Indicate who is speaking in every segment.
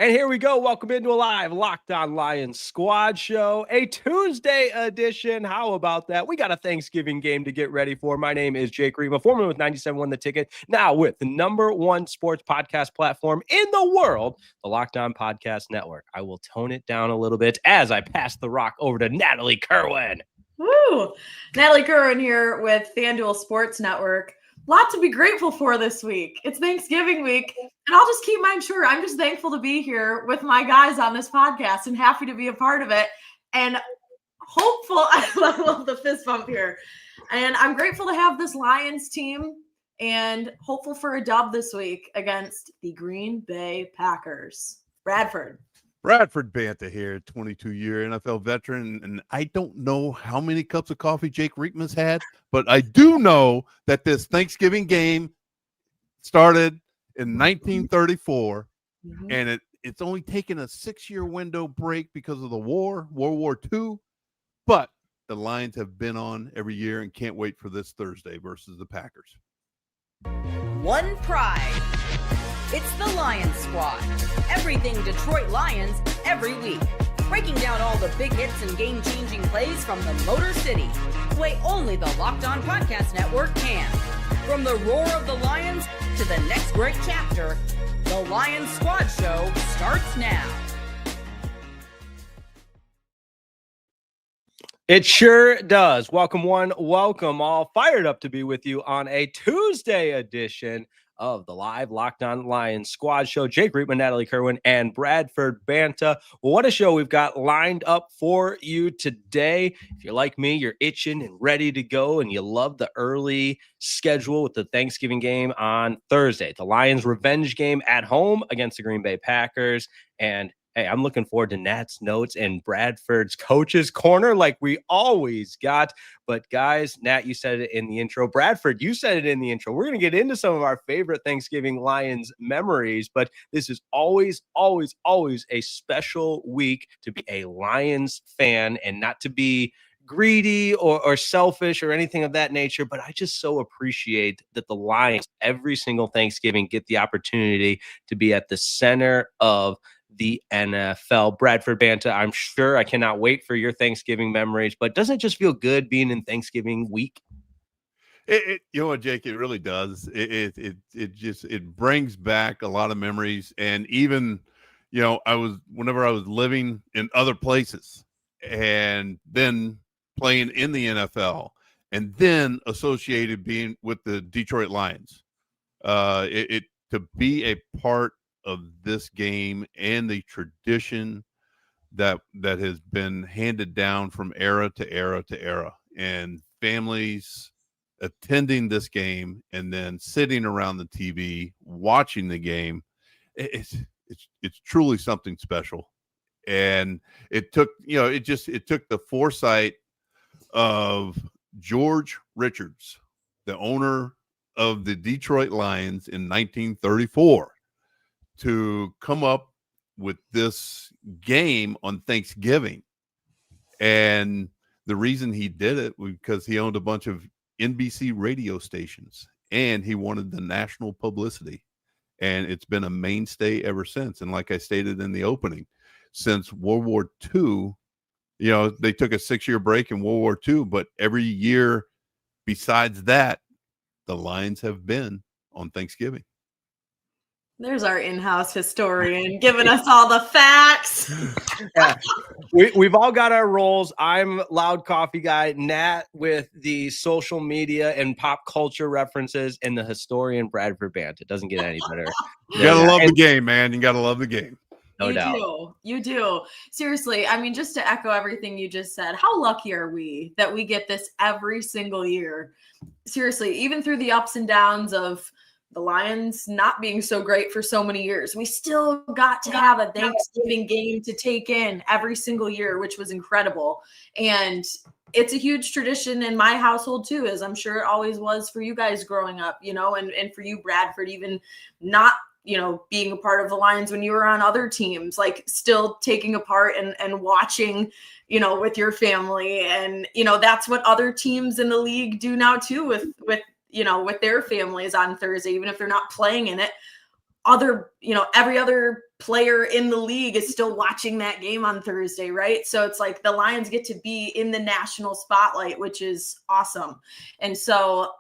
Speaker 1: And here we go. Welcome into a live Locked On Lions squad show, a Tuesday edition. How about that? We got a Thanksgiving game to get ready for. My name is Jake Riepma, formerly with 97.1 The Ticket, now with the #1 sports podcast platform in the world, the Locked On Podcast Network. I will tone it down a little bit as I pass the rock over to Natalie Kerwin.
Speaker 2: Woo! Natalie Kerwin here with FanDuel Sports Network. Lot to be grateful for this week. It's Thanksgiving week, and I'll just keep mine short. I'm just thankful to be here with my guys on this podcast and happy to be a part of it. And hopeful, I love the fist bump here. And I'm grateful to have this Lions team and hopeful for a dub this week against the Green Bay Packers. Bradford
Speaker 3: Banta here, 22-year NFL veteran, and I don't know how many cups of coffee Jake Riepma's had, but I do know that this Thanksgiving game started in 1934, and it's only taken a 6-year window break because of the war, World War II, but the Lions have been on every year and can't wait for this Thursday versus the Packers.
Speaker 4: One pride. It's the Lions Squad. Everything Detroit Lions every week. Breaking down all the big hits and game-changing plays from the Motor City. The way only the Locked On Podcast Network can. From the roar of the Lions to the next great chapter, the Lions Squad Show starts now.
Speaker 1: It sure does. Welcome one, welcome all. Fired up to be with you on a Tuesday edition of the live Locked On Lions squad show. Jake Riepma, Natalie Kerwin, and Bradford Banta. What a show we've got lined up for you today. If you're like me, you're itching and ready to go, and you love the early schedule with the Thanksgiving game on Thursday. The Lions revenge game at home against the Green Bay Packers. And hey, I'm looking forward to Nat's notes and Bradford's coach's corner like we always got. But guys, Nat, you said it in the intro. Bradford, you said it in the intro. We're going to get into some of our favorite Thanksgiving Lions memories, but this is always, always, always a special week to be a Lions fan and not to be greedy or selfish or anything of that nature. But I just so appreciate that the Lions every single Thanksgiving get the opportunity to be at the center of the NFL. Bradford Banta, I'm sure I cannot wait for your Thanksgiving memories, but doesn't it just feel good being in Thanksgiving week?
Speaker 3: You know what, Jake, it really does. It brings back a lot of memories. And even, whenever I was living in other places and then playing in the NFL and then associated being with the Detroit Lions, to be a part of this game and the tradition that has been handed down from era to era to era, and families attending this game and then sitting around the TV watching the game, it's truly something special. And it took the foresight of George Richards, the owner of the Detroit Lions in 1934, to come up with this game on Thanksgiving. And the reason he did it was because he owned a bunch of NBC radio stations and he wanted the national publicity. And it's been a mainstay ever since. And like I stated in the opening, since World War II, they took a 6-year break in World War II, but every year besides that, the Lions have been on Thanksgiving.
Speaker 2: There's our in-house historian giving us all the facts.
Speaker 1: Yeah. We've all got our roles. I'm loud coffee guy, Nat with the social media and pop culture references, and the historian Bradford Banta. It doesn't get any better.
Speaker 3: You got to love the game, man. You got to love the game.
Speaker 1: No doubt.
Speaker 2: You do. Seriously, I mean, just to echo everything you just said, how lucky are we that we get this every single year? Seriously, even through the ups and downs of the Lions not being so great for so many years, we still got to have a Thanksgiving game to take in every single year, which was incredible. And it's a huge tradition in my household too, as I'm sure it always was for you guys growing up, and for you, Bradford, even not, being a part of the Lions when you were on other teams, like still taking a part and watching, with your family. And, that's what other teams in the league do now too, with their families on Thursday, even if they're not playing in it. every other player in the league is still watching that game on Thursday, right? So it's like the Lions get to be in the national spotlight, which is awesome. And so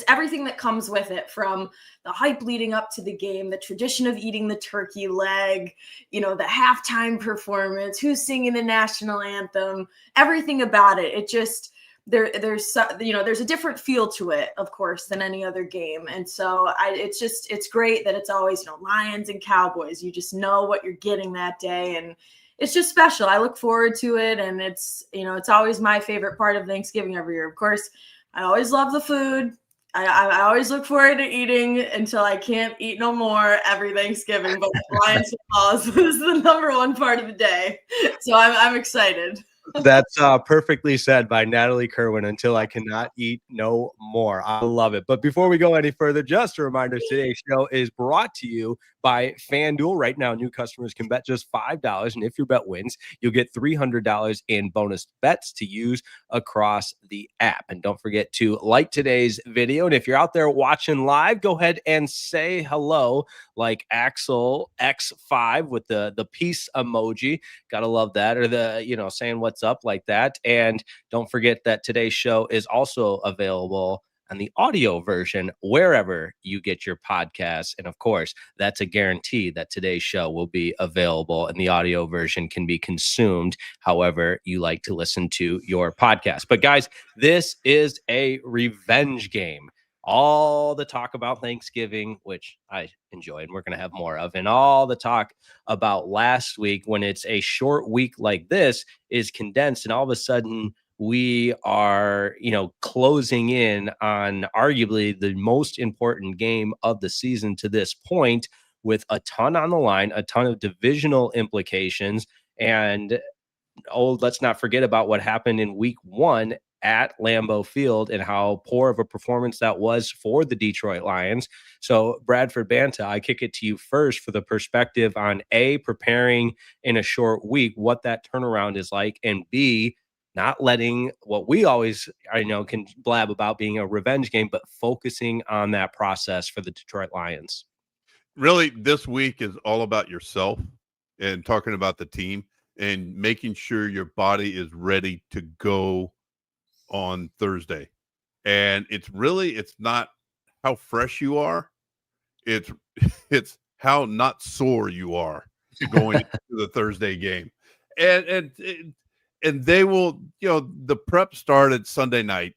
Speaker 2: everything that comes with it, from the hype leading up to the game, the tradition of eating the turkey leg, the halftime performance, who's singing the national anthem, everything about it. It just, there's a different feel to it, of course, than any other game. And so it's great that it's always, Lions and Cowboys. You just know what you're getting that day. And it's just special. I look forward to it. And it's always my favorite part of Thanksgiving every year. Of course, I always love the food. I always look forward to eating until I can't eat no more every Thanksgiving. But Lions football is the number one part of the day. So I'm excited.
Speaker 1: That's perfectly said by Natalie Kerwin, until I cannot eat no more. I love it. But before we go any further, just a reminder, today's show is brought to you by FanDuel. Right now, new customers can bet just $5. And if your bet wins, you'll get $300 in bonus bets to use across the app. And don't forget to like today's video. And if you're out there watching live, go ahead and say hello, like Axel X5 with the peace emoji. Gotta love that. Or the, saying what's up like that. And don't forget that today's show is also available on the audio version wherever you get your podcasts. And of course, that's a guarantee that today's show will be available, and the audio version can be consumed however you like to listen to your podcast. But guys, this is a revenge game. All the talk about Thanksgiving, which I enjoyed, we're going to have more of, and all the talk about last week, when it's a short week like this, is condensed, and all of a sudden we are, closing in on arguably the most important game of the season to this point, with a ton on the line, a ton of divisional implications. And let's not forget about what happened in week 1 at Lambeau Field and how poor of a performance that was for the Detroit Lions. So Bradford Banta, I kick it to you first for the perspective on A, preparing in a short week, what that turnaround is like, and B, not letting what we always, can blab about being a revenge game, but focusing on that process for the Detroit Lions.
Speaker 3: Really, this week is all about yourself and talking about the team and making sure your body is ready to go on Thursday. And it's not how fresh you are. It's how not sore you are going into the Thursday game. And they will, the prep started Sunday night.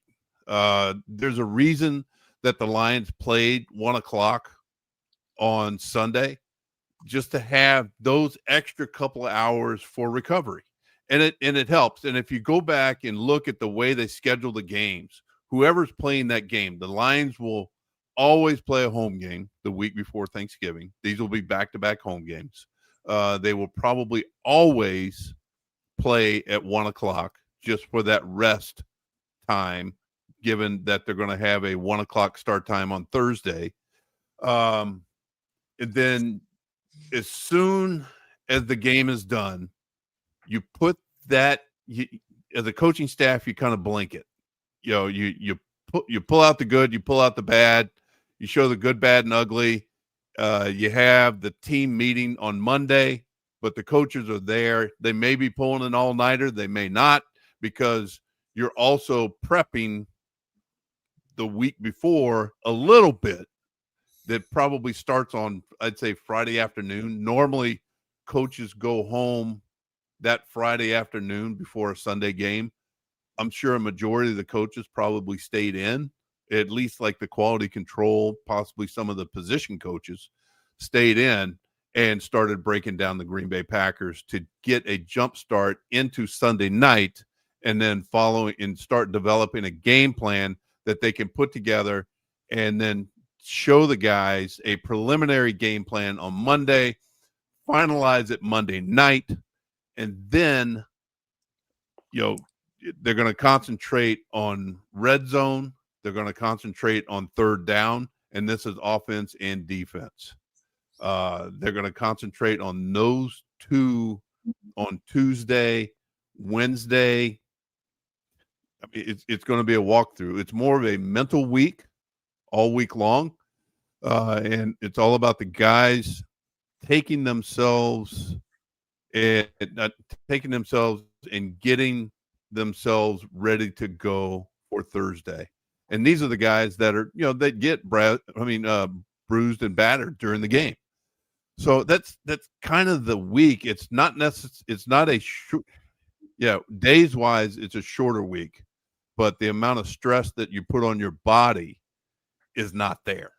Speaker 3: There's a reason that the Lions played 1:00 on Sunday, just to have those extra couple of hours for recovery. And it helps. And if you go back and look at the way they schedule the games, whoever's playing that game, the Lions will always play a home game the week before Thanksgiving. These will be back-to-back home games. They will probably always play at 1:00 just for that rest time, given that they're going to have a 1:00 start time on Thursday. And then as soon as the game is done, you put that, as a coaching staff, you kind of blanket. You pull out the good, you pull out the bad, you show the good, bad, and ugly. You have the team meeting on Monday, but the coaches are there. They may be pulling an all-nighter, they may not, because you're also prepping the week before a little bit. That probably starts on, I'd say, Friday afternoon. Normally, coaches go home that Friday afternoon before a Sunday game. I'm sure a majority of the coaches probably stayed in, at least like the quality control, possibly some of the position coaches stayed in and started breaking down the Green Bay Packers to get a jump start into Sunday night, and then following and start developing a game plan that they can put together and then show the guys a preliminary game plan on Monday, finalize it Monday night, and then, they're going to concentrate on red zone. They're going to concentrate on third down, and this is offense and defense. They're going to concentrate on those two on Tuesday, Wednesday. I mean, it's going to be a walkthrough. It's more of a mental week all week long. And it's all about the guys taking themselves and getting themselves ready to go for Thursday. And these are the guys that are, that get bruised and battered during the game. So that's kind of the week. It's not necessary. It's not days wise, it's a shorter week, but the amount of stress that you put on your body is not there,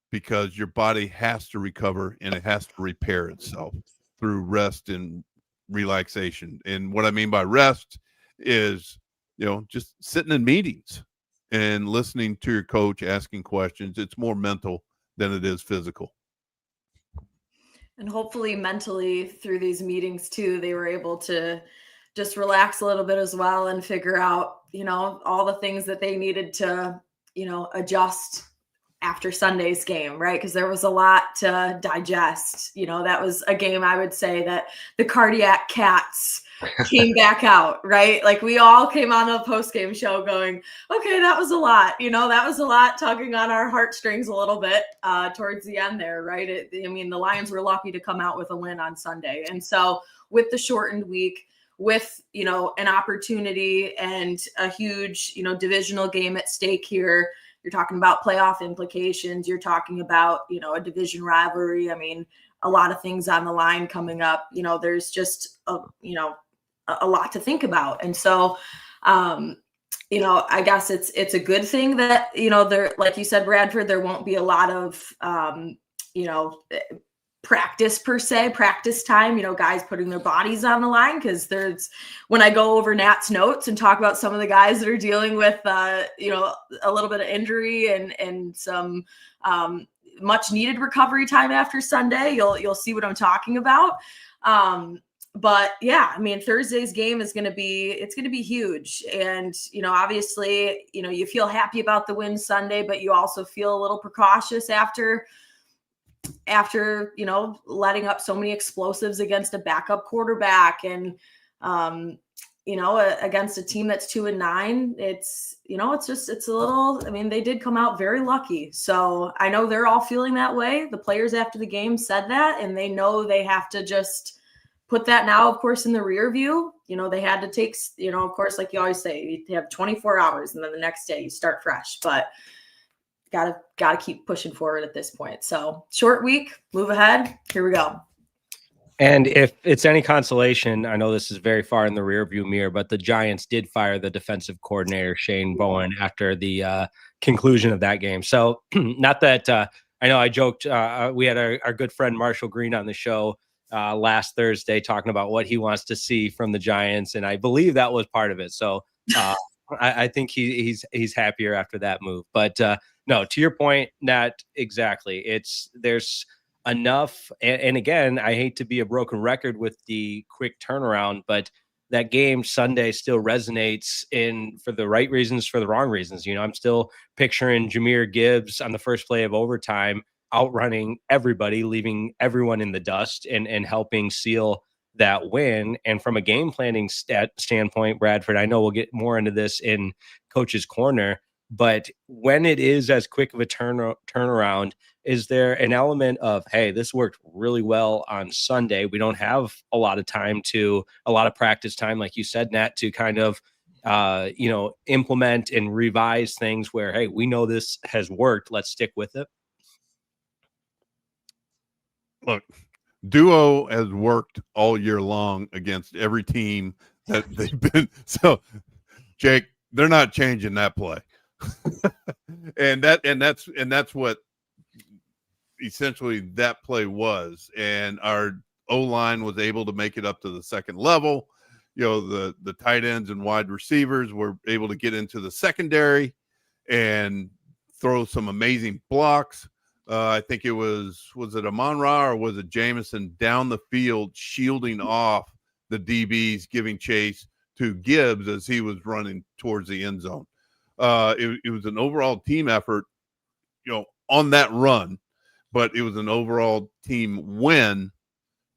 Speaker 3: because your body has to recover and it has to repair itself through rest and relaxation. And what I mean by rest is, just sitting in meetings and listening to your coach, asking questions. It's more mental than it is physical.
Speaker 2: And hopefully mentally through these meetings too, they were able to just relax a little bit as well and figure out, all the things that they needed to, adjust after Sunday's game, right? Because there was a lot to digest. That was a game I would say that the cardiac cats came back out, right? Like we all came on the post-game show going, okay, that was a lot. That was a lot, tugging on our heartstrings a little bit towards the end there, right? The Lions were lucky to come out with a win on Sunday. And so with the shortened week, with, an opportunity and a huge, divisional game at stake here, you're talking about playoff implications. You're talking about, a division rivalry. A lot of things on the line coming up. There's just a lot to think about. And so, I guess it's a good thing that, there, like you said, Bradford, there won't be a lot of, practice time, guys putting their bodies on the line. Cause when I go over Nat's notes and talk about some of the guys that are dealing with, a little bit of injury and some, much needed recovery time after Sunday, you'll see what I'm talking about. But yeah, Thursday's game is going to be huge. And, obviously, you feel happy about the win Sunday, but you also feel a little precautious after, letting up so many explosives against a backup quarterback and, against a team that's 2-9, it's a little, they did come out very lucky. So I know they're all feeling that way. The players after the game said that, and they know they have to just put that now, of course, in the rear view. They had to take, of course, like you always say, you have 24 hours and then the next day you start fresh, but gotta keep pushing forward at this point. So short week, move ahead. Here we go.
Speaker 1: And if it's any consolation, I know this is very far in the rearview mirror, but the Giants did fire the defensive coordinator, Shane Bowen, after the conclusion of that game. So not that I know I joked. We had our good friend Marshall Green on the show last Thursday talking about what he wants to see from the Giants. And I believe that was part of it. So I think he's happier after that move. But no, to your point, Nat, exactly. There's enough. And again, I hate to be a broken record with the quick turnaround, but that game Sunday still resonates for the right reasons, for the wrong reasons. I'm still picturing Jahmyr Gibbs on the first play of overtime, outrunning everybody, leaving everyone in the dust and helping seal that win. And from a game planning standpoint, Bradford, I know we'll get more into this in Coach's Corner, but when it is as quick of a turnaround, is there an element of, hey, this worked really well on Sunday. We don't have a lot of practice time, like you said, Nat, to kind of, implement and revise things where, hey, we know this has worked. Let's stick with it.
Speaker 3: Look, duo has worked all year long against every team that they've been. So, Jake, they're not changing that play. and that's what essentially that play was. And our O-line was able to make it up to the second level. The tight ends and wide receivers were able to get into the secondary and throw some amazing blocks. I think it was it Amon-Ra or was it Jamison down the field shielding off the DBs, giving chase to Gibbs as he was running towards the end zone. It was an overall team effort, on that run, but it was an overall team win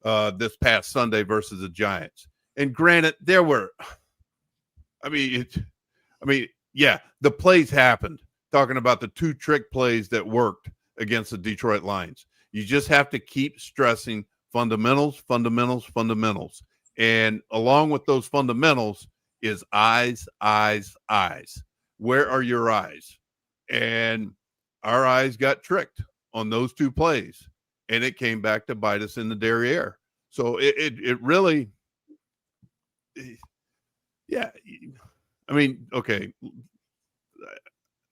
Speaker 3: this past Sunday versus the Giants. And granted, there were, the plays happened. Talking about the two trick plays that worked against the Detroit Lions. You just have to keep stressing fundamentals, fundamentals, fundamentals. And along with those fundamentals is eyes, eyes, eyes. Where are your eyes? And our eyes got tricked on those two plays, and it came back to bite us in the derriere. So it really, yeah. I mean, okay,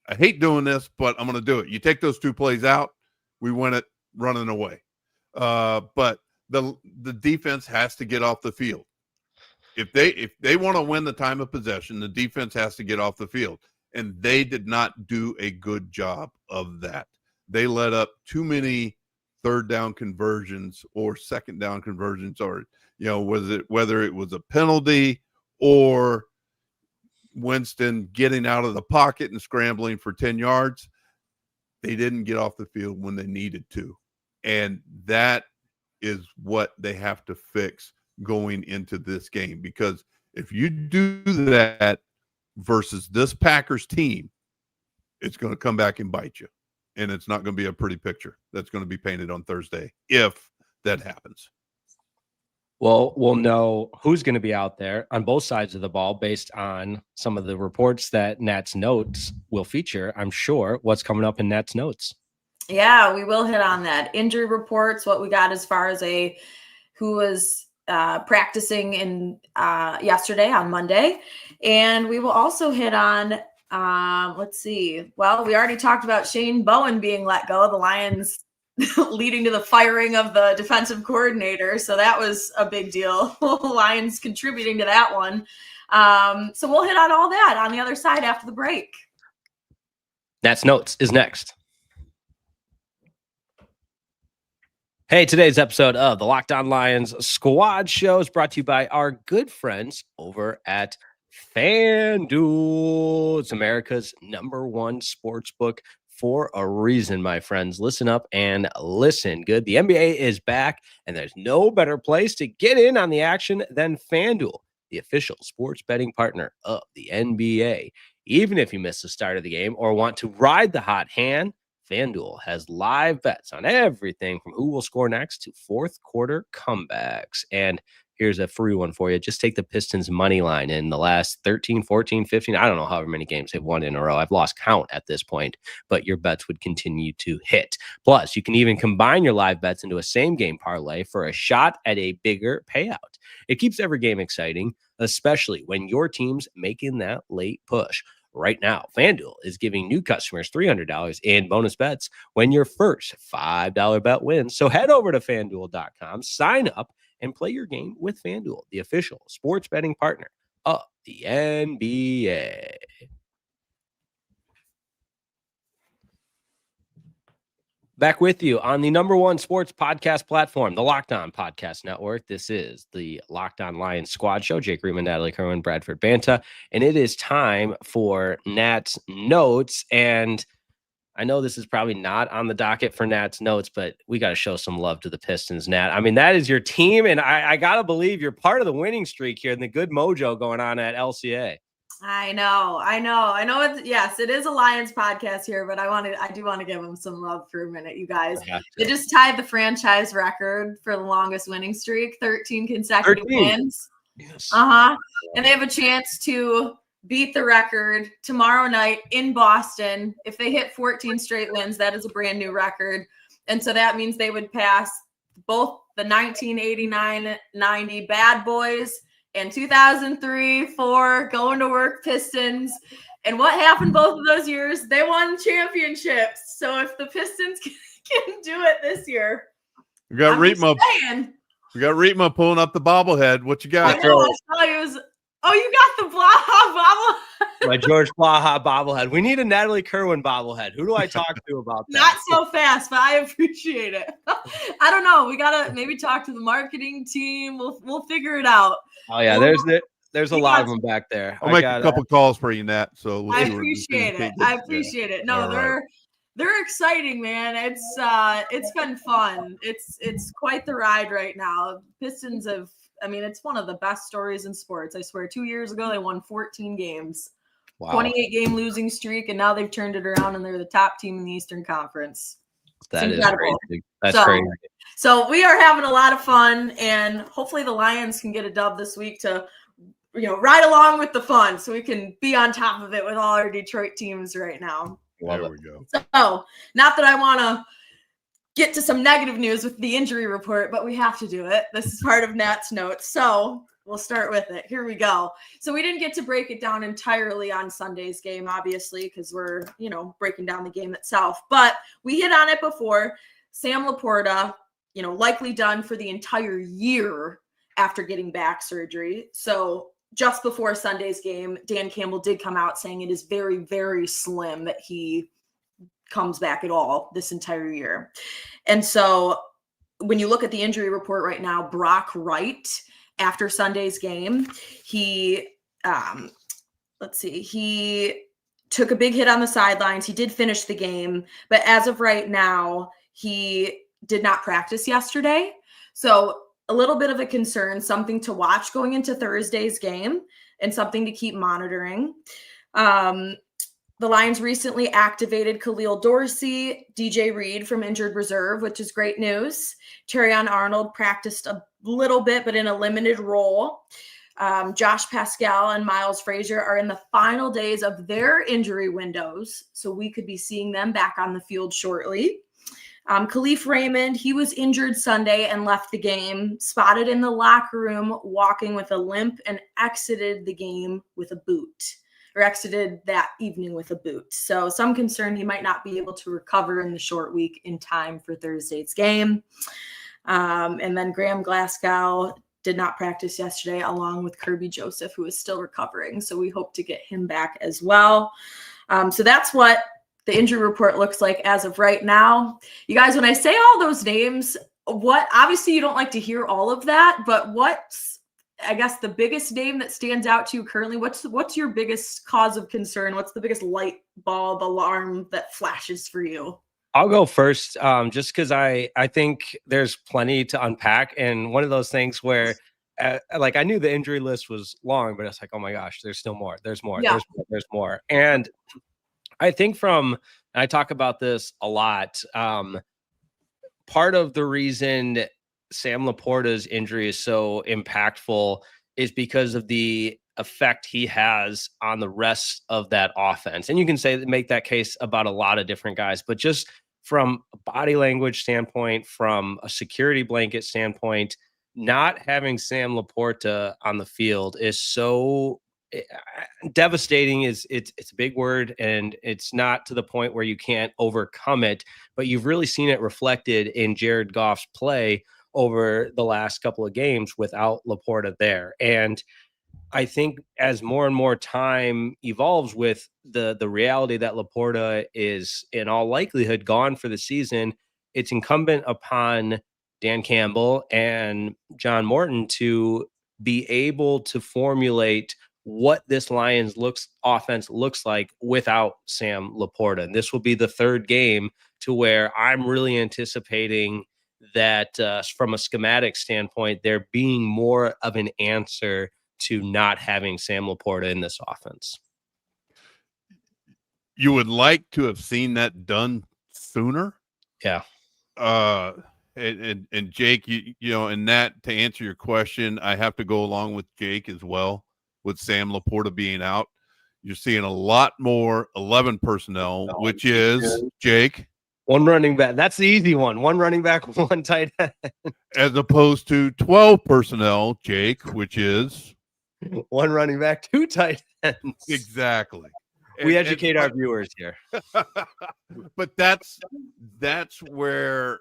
Speaker 3: I hate doing this, but I'm going to do it. You take those two plays out, we win it running away. But the defense has to get off the field. If they want to win the time of possession, the defense has to get off the field. And they did not do a good job of that. They let up too many third down conversions or second down conversions, or, whether it was a penalty or Winston getting out of the pocket and scrambling for 10 yards. They didn't get off the field when they needed to. And that is what they have to fix going into this game, because if you do that versus this Packers team, it's going to come back and bite you, and it's not going to be a pretty picture that's going to be painted on Thursday if that happens.
Speaker 1: Well, we'll know who's going to be out there on both sides of the ball based on some of the reports that Nat's Notes will feature. I'm sure what's coming up in Nat's Notes.
Speaker 2: Yeah, we will hit on that. Injury reports, what we got as far as who was practicing in yesterday on Monday. And we will also hit on, let's see. Well, we already talked about Shane Bowen being let go. The Lions leading to the firing of the defensive coordinator. So that was a big deal. Lions contributing to that one. So we'll hit on all that on the other side after the break.
Speaker 1: Nat's Notes is next. Hey, today's episode of the Locked On Lions Squad Show is brought to you by our good friends over at FanDuel. It's America's #1 sports book for a reason, my friends. Listen up and listen good. The NBA is back, and there's no better place to get in on the action than FanDuel, the official sports betting partner of the NBA. Even if you miss the start of the game or want to ride the hot hand, FanDuel has live bets on everything from who will score next to fourth quarter comebacks. And here's a free one for you. Just take the Pistons money line in the last 13, 14, 15. I don't know however many games they've won in a row. I've lost count at this point, but your bets would continue to hit. Plus, you can even combine your live bets into a same game parlay for a shot at a bigger payout. It keeps every game exciting, especially when your team's making that late push. Right now, FanDuel is giving new customers $300 in bonus bets when your first $5 bet wins. So head over to FanDuel.com, sign up, and play your game with FanDuel, the official sports betting partner of the NBA. Back with you on the #1 sports podcast platform, the Locked On Podcast Network. This is the Locked On Lions Squad Show. Jake Riepma, Natalie Kerwin, Bradford Banta. And it is time for Nat's Notes. And I know this is probably not on the docket for Nat's Notes, but we got to show some love to the Pistons, Nat. I mean, that is your team, and I got to believe you're part of the winning streak here and the good mojo going on at LCA.
Speaker 2: I know. Yes, it is a Lions podcast here, but I do want to give them some love for a minute, you guys. They just tied the franchise record for the longest winning streak, 13 consecutive wins.
Speaker 1: Yes.
Speaker 2: And they have a chance to beat the record tomorrow night in Boston. If they hit 14 straight wins, that is a brand new record. And so that means they would pass both the 1989-90 Bad Boys and 2003-04 going to work Pistons. And what happened both of those years? They won championships. So if the Pistons can do it this year,
Speaker 3: we got Riepma. We got Riepma pulling up the bobblehead. What you got?
Speaker 2: I know. I saw you was. Oh, you got the Blaha bobblehead.
Speaker 1: My George Blaha bobblehead. We need a Natalie Kerwin bobblehead. Who do I talk to about that?
Speaker 2: Not so fast, but I appreciate it. I don't know. We gotta maybe talk to the marketing team. We'll figure it out.
Speaker 1: Oh yeah, there's a lot of them back there.
Speaker 3: I'll make a couple calls for you, Nat. So
Speaker 2: I appreciate it. I appreciate it. No, they're exciting, man. It's been fun. It's quite the ride right now. Pistons have. I mean, it's one of the best stories in sports. I swear, 2 years ago, they won 14 games, 28-game losing streak, and now they've turned it around, and they're the top team in the Eastern Conference.
Speaker 1: That is
Speaker 2: incredible.
Speaker 1: crazy. That's
Speaker 2: So-
Speaker 1: crazy.
Speaker 2: So we are having a lot of fun, and hopefully the Lions can get a dub this week to, ride along with the fun, so we can be on top of it with all our Detroit teams right now.
Speaker 3: There we go.
Speaker 2: So, not that I want to get to some negative news with the injury report, but we have to do it. This is part of Nat's notes. So we'll start with it. Here we go. So we didn't get to break it down entirely on Sunday's game, obviously, because we're, breaking down the game itself. But we hit on it before. Sam Laporta, likely done for the entire year after getting back surgery. So just before Sunday's game, Dan Campbell did come out saying it is very, very slim that he comes back at all this entire year. And so when you look at the injury report right now, Brock Wright, after Sunday's game, he took a big hit on the sidelines. He did finish the game, but as of right now, he did not practice yesterday. So a little bit of a concern, something to watch going into Thursday's game and something to keep monitoring. The Lions recently activated Khalil Dorsey, DJ Reed from injured reserve, which is great news. Terrion Arnold practiced a little bit, but in a limited role. Josh Pascal and Miles Frazier are in the final days of their injury windows, so we could be seeing them back on the field shortly. Khalif Raymond, he was injured Sunday and left the game, spotted in the locker room walking with a limp, and exited the game with a boot, or exited that evening with a boot. So some concern he might not be able to recover in the short week in time for Thursday's game. And then Graham Glasgow did not practice yesterday, along with Kirby Joseph, who is still recovering. So we hope to get him back as well. So that's what the injury report looks like as of right now. You guys, when I say all those names, obviously you don't like to hear all of that, but what's, I guess, the biggest name that stands out to you currently? What's your biggest cause of concern? What's the biggest light bulb alarm that flashes for you?
Speaker 1: I'll go first, just because I think there's plenty to unpack. And one of those things where, I knew the injury list was long, but it's like, oh my gosh, there's still more. There's more.
Speaker 2: Yeah.
Speaker 1: There's more. And I think I talk about this a lot. Part of the reason Sam Laporta's injury is so impactful is because of the effect he has on the rest of that offense. And you can make that case about a lot of different guys, but just from a body language standpoint, from a security blanket standpoint, not having Sam Laporta on the field is so devastating. It's a big word, and it's not to the point where you can't overcome it, but you've really seen it reflected in Jared Goff's play over the last couple of games without Laporta there. And I think as more and more time evolves with the reality that Laporta is in all likelihood gone for the season, it's incumbent upon Dan Campbell and John Morton to be able to formulate what this Lions offense looks like without Sam Laporta. And this will be the third game to where I'm really anticipating that from a schematic standpoint, there being more of an answer to not having Sam Laporta in this offense.
Speaker 3: You would like to have seen that done sooner.
Speaker 1: Yeah.
Speaker 3: And Jake, and that, to answer your question, I have to go along with Jake as well. With Sam Laporta being out, you're seeing a lot more 11 personnel, which is Jake.
Speaker 1: One running back. That's the easy one. One running back, one tight end.
Speaker 3: As opposed to 12 personnel, Jake, which is
Speaker 1: one running back, two tight ends.
Speaker 3: Exactly.
Speaker 1: We educate our viewers here.
Speaker 3: But that's where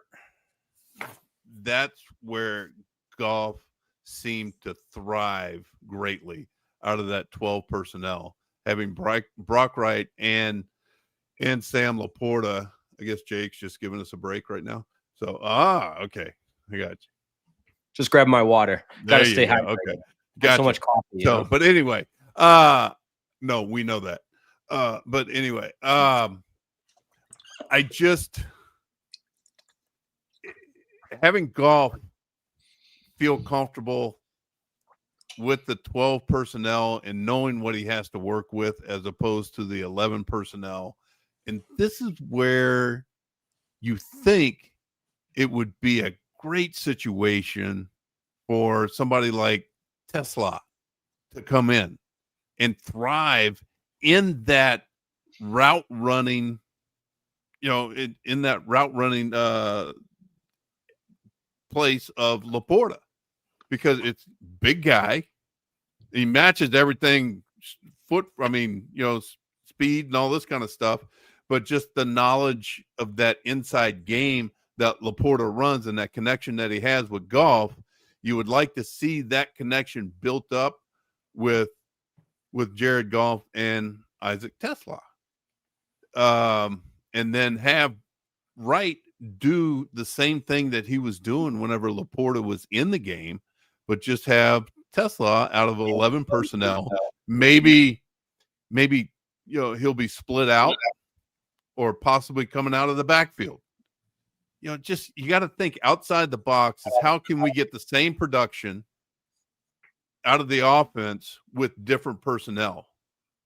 Speaker 3: Goff seemed to thrive greatly out of that 12 personnel, having Brock Wright and Sam Laporta. I guess Jake's just giving us a break right now. So, okay. I got you.
Speaker 1: Just grab my water. Gotta stay hydrated.
Speaker 3: Okay.
Speaker 1: Got so much coffee.
Speaker 3: So, but anyway, no, we know that. But anyway, I just having Goff feel comfortable with the 12 personnel and knowing what he has to work with as opposed to the 11 personnel. And this is where you think it would be a great situation for somebody like Tesla to come in and thrive in that route running, in that route running place of Laporta, because it's big guy. He matches everything speed and all this kind of stuff, but just the knowledge of that inside game that Laporta runs and that connection that he has with Goff, you would like to see that connection built up with Jared Goff and Isaac Tesla. And then have Wright do the same thing that he was doing whenever Laporta was in the game, but just have Tesla out of 11 personnel. Maybe he'll be split out or possibly coming out of the backfield. You got to think outside the box is how can we get the same production out of the offense with different personnel?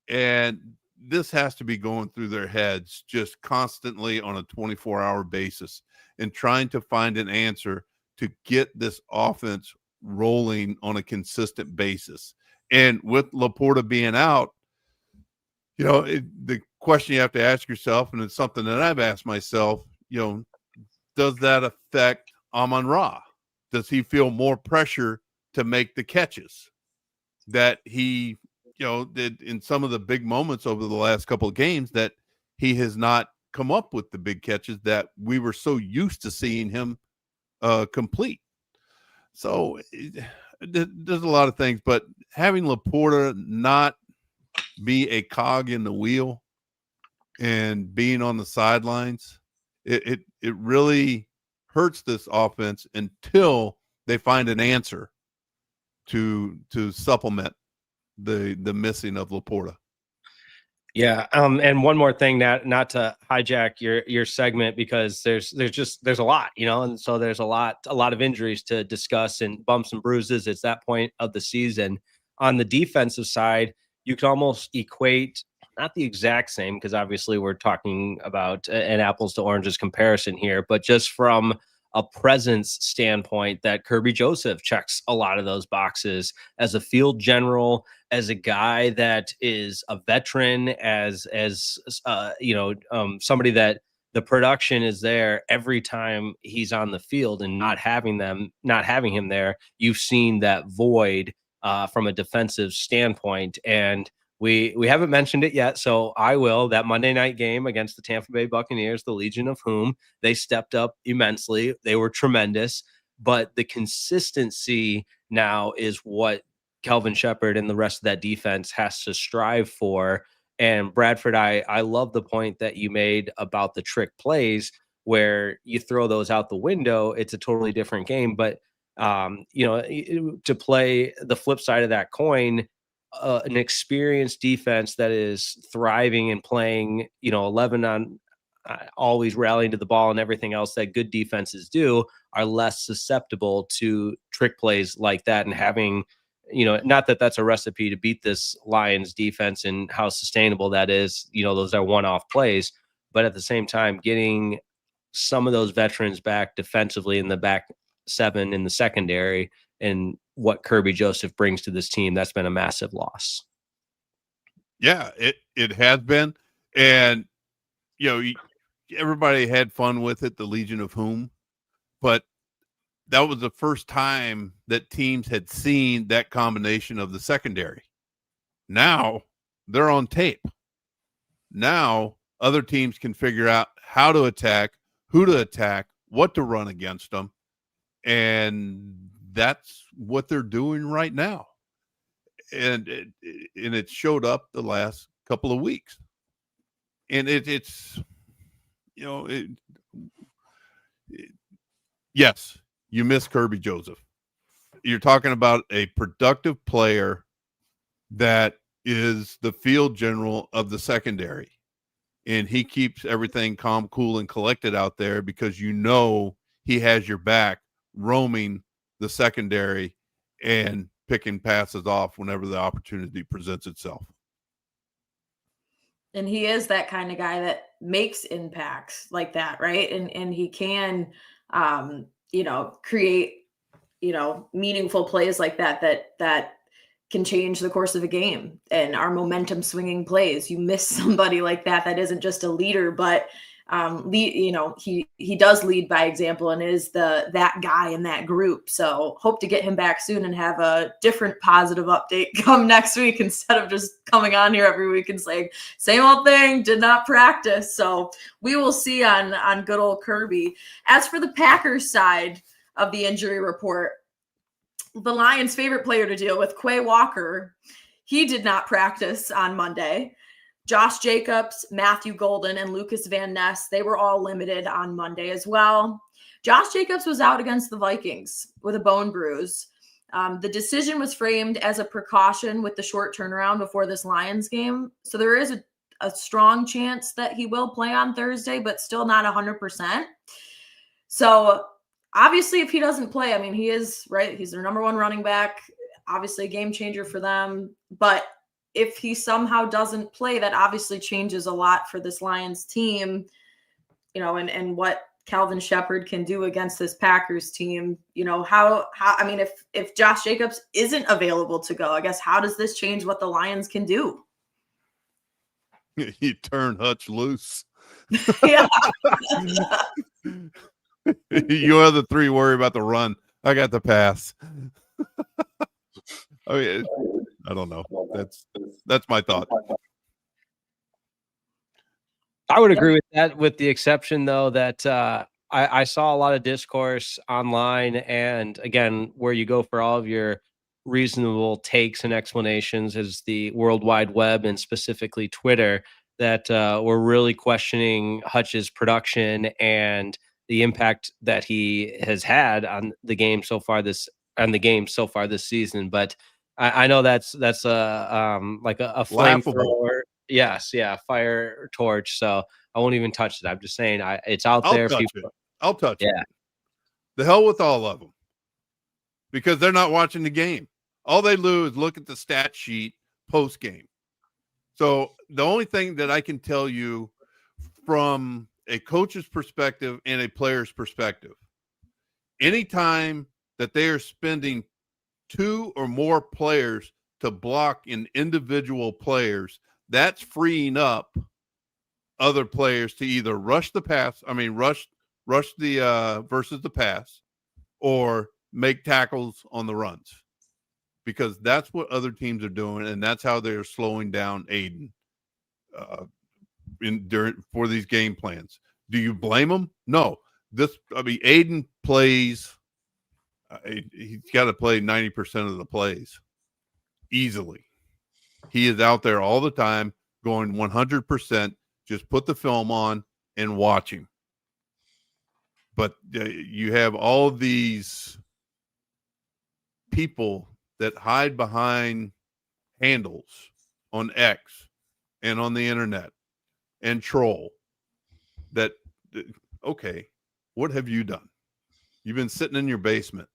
Speaker 3: And this has to be going through their heads just constantly on a 24-hour basis and trying to find an answer to get this offense rolling on a consistent basis. And with Laporta being out, the question you have to ask yourself, and it's something that I've asked myself, does that affect Amon-Ra? Does he feel more pressure to make the catches that he, did in some of the big moments over the last couple of games, that he has not come up with the big catches that we were so used to seeing him complete? So there's a lot of things, but having Laporta not be a cog in the wheel and being on the sidelines, it really hurts this offense until they find an answer to supplement the missing of Laporta.
Speaker 1: Yeah. And one more thing, not to hijack your segment, because there's a lot, and so there's a lot of injuries to discuss and bumps and bruises. It's that point of the season. On the defensive side, you can almost equate, not the exact same, because obviously we're talking about an apples to oranges comparison here, but just from a presence standpoint, that Kirby Joseph checks a lot of those boxes as a field general, as a guy that is a veteran, as somebody that the production is there every time he's on the field, and not having him there, you've seen that void from a defensive standpoint. And we haven't mentioned it yet, so I will. That Monday night game against the Tampa Bay Buccaneers, the Legion of Whom, they stepped up immensely. They were tremendous, but the consistency now is what Kelvin Shepherd and the rest of that defense has to strive for. And Bradford, I love the point that you made about the trick plays, where you throw those out the window. It's a totally different game, but to play the flip side of that coin, an experienced defense that is thriving and playing, 11 on always rallying to the ball and everything else that good defenses do, are less susceptible to trick plays like that. And having, not that that's a recipe to beat this Lions defense and how sustainable that is, those are one-off plays, but at the same time, getting some of those veterans back defensively in the back seven in the secondary, and what Kirby Joseph brings to this team, that's been a massive loss.
Speaker 3: Yeah, it has been. And, everybody had fun with it, the Legion of Whom, but that was the first time that teams had seen that combination of the secondary. Now they're on tape. Now other teams can figure out how to attack, who to attack, what to run against them. And that's what they're doing right now. And it showed up the last couple of weeks. And yes, you miss Kirby Joseph. You're talking about a productive player that is the field general of the secondary. And he keeps everything calm, cool, and collected out there, because he has your back, roaming the secondary and picking passes off whenever the opportunity presents itself.
Speaker 2: And he is that kind of guy makes impacts like that, right? And he can, create, meaningful plays like that can change the course of a game and our momentum swinging plays. You miss somebody like that isn't just a leader, but he does lead by example and is that guy in that group. So hope to get him back soon and have a different positive update come next week instead of just coming on here every week and saying same old thing, did not practice. So we will see on good old Kirby. As for the Packers side of the injury report, the Lions' favorite player to deal with, Quay Walker, he did not practice on Monday. Josh Jacobs, Matthew Golden, and Lucas Van Ness, they were all limited on Monday as well. Josh Jacobs was out against the Vikings with a bone bruise. The decision was framed as a precaution with the short turnaround before this Lions game. So there is a strong chance that he will play on Thursday, but still not 100%. So obviously, if he doesn't play, I mean, he is, right? He's their number one running back, obviously a game changer for them. But if he somehow doesn't play, that obviously changes a lot for this Lions team, and what Calvin Shepard can do against this Packers team. If Josh Jacobs isn't available to go, I guess, how does this change what the Lions can do?
Speaker 3: You turn Hutch loose.
Speaker 2: Yeah.
Speaker 3: You other three worry about the run. I got the pass. I mean, I don't know. That's my thought.
Speaker 1: I would agree with that, with the exception, though, that I saw a lot of discourse online, and again, where you go for all of your reasonable takes and explanations is the World Wide Web, and specifically Twitter, that were really questioning Hutch's production and the impact that he has had on the game so far this season. But I know that's like a flamethrower. Yes, yeah, fire torch. So I won't even touch it. I'm just saying it's out there.
Speaker 3: I'll touch it.
Speaker 1: Yeah.
Speaker 3: The hell with all of them, because they're not watching the game. All they do is look at the stat sheet post game. So the only thing that I can tell you from a coach's perspective and a player's perspective, anytime that they are spending two or more players to block in individual players, that's freeing up other players to either rush the versus the pass, or make tackles on the runs, because that's what other teams are doing, and that's how they're slowing down Aiden for these game plans. Do you blame them? No. Aiden plays. He's got to play 90% of the plays easily. He is out there all the time going 100%. Just put the film on and watch him. But you have all of these people that hide behind handles on X and on the internet and troll that. Okay, what have you done? You've been sitting in your basement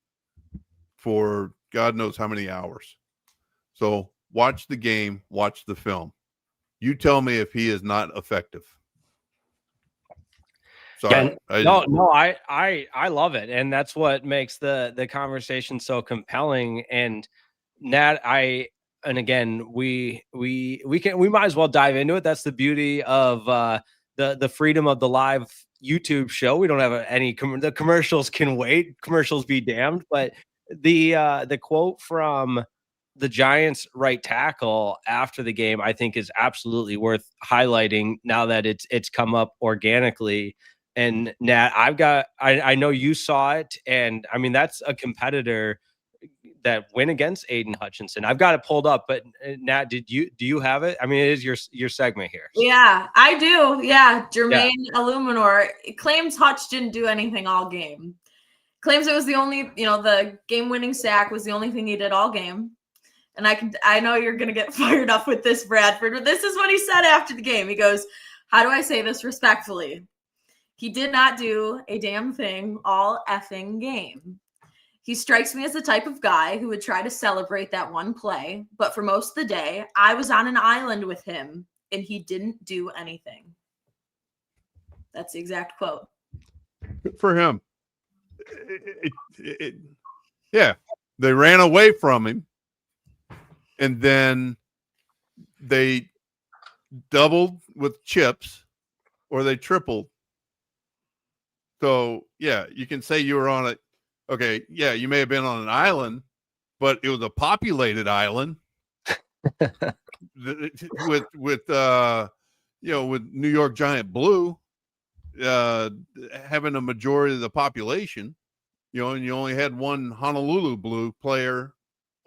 Speaker 3: for God knows how many hours. So watch the game, watch the film. You tell me if he is not effective. Sorry.
Speaker 1: Yeah, I love it, and that's what makes the conversation so compelling. And Nat, again, we might as well dive into it. That's the beauty of the freedom of the live YouTube show. We don't have the commercials can wait. Commercials be damned. But the quote from the Giants right tackle after the game, I think, is absolutely worth highlighting now that it's come up organically. And Nat, I know you saw it, and I mean, that's a competitor that went against Aiden Hutchinson. I've got it pulled up, but Nat, do you have it? I mean, it is your segment here.
Speaker 2: Yeah, I do. Yeah. Jermaine Illuminor claims Hutch didn't do anything all game. Claims it was the only, the game-winning sack was the only thing he did all game. And I know you're going to get fired up with this, Bradford, but this is what he said after the game. He goes, how do I say this respectfully? He did not do a damn thing all effing game. He strikes me as the type of guy who would try to celebrate that one play, but for most of the day, I was on an island with him, and he didn't do anything. That's the exact quote.
Speaker 3: For him. Yeah, they ran away from him, and then they doubled with chips, or they tripled. So, yeah, you can say you were on it. Okay, yeah, you may have been on an island, but it was a populated island with New York Giant Blue having a majority of the population, and you only had one Honolulu Blue player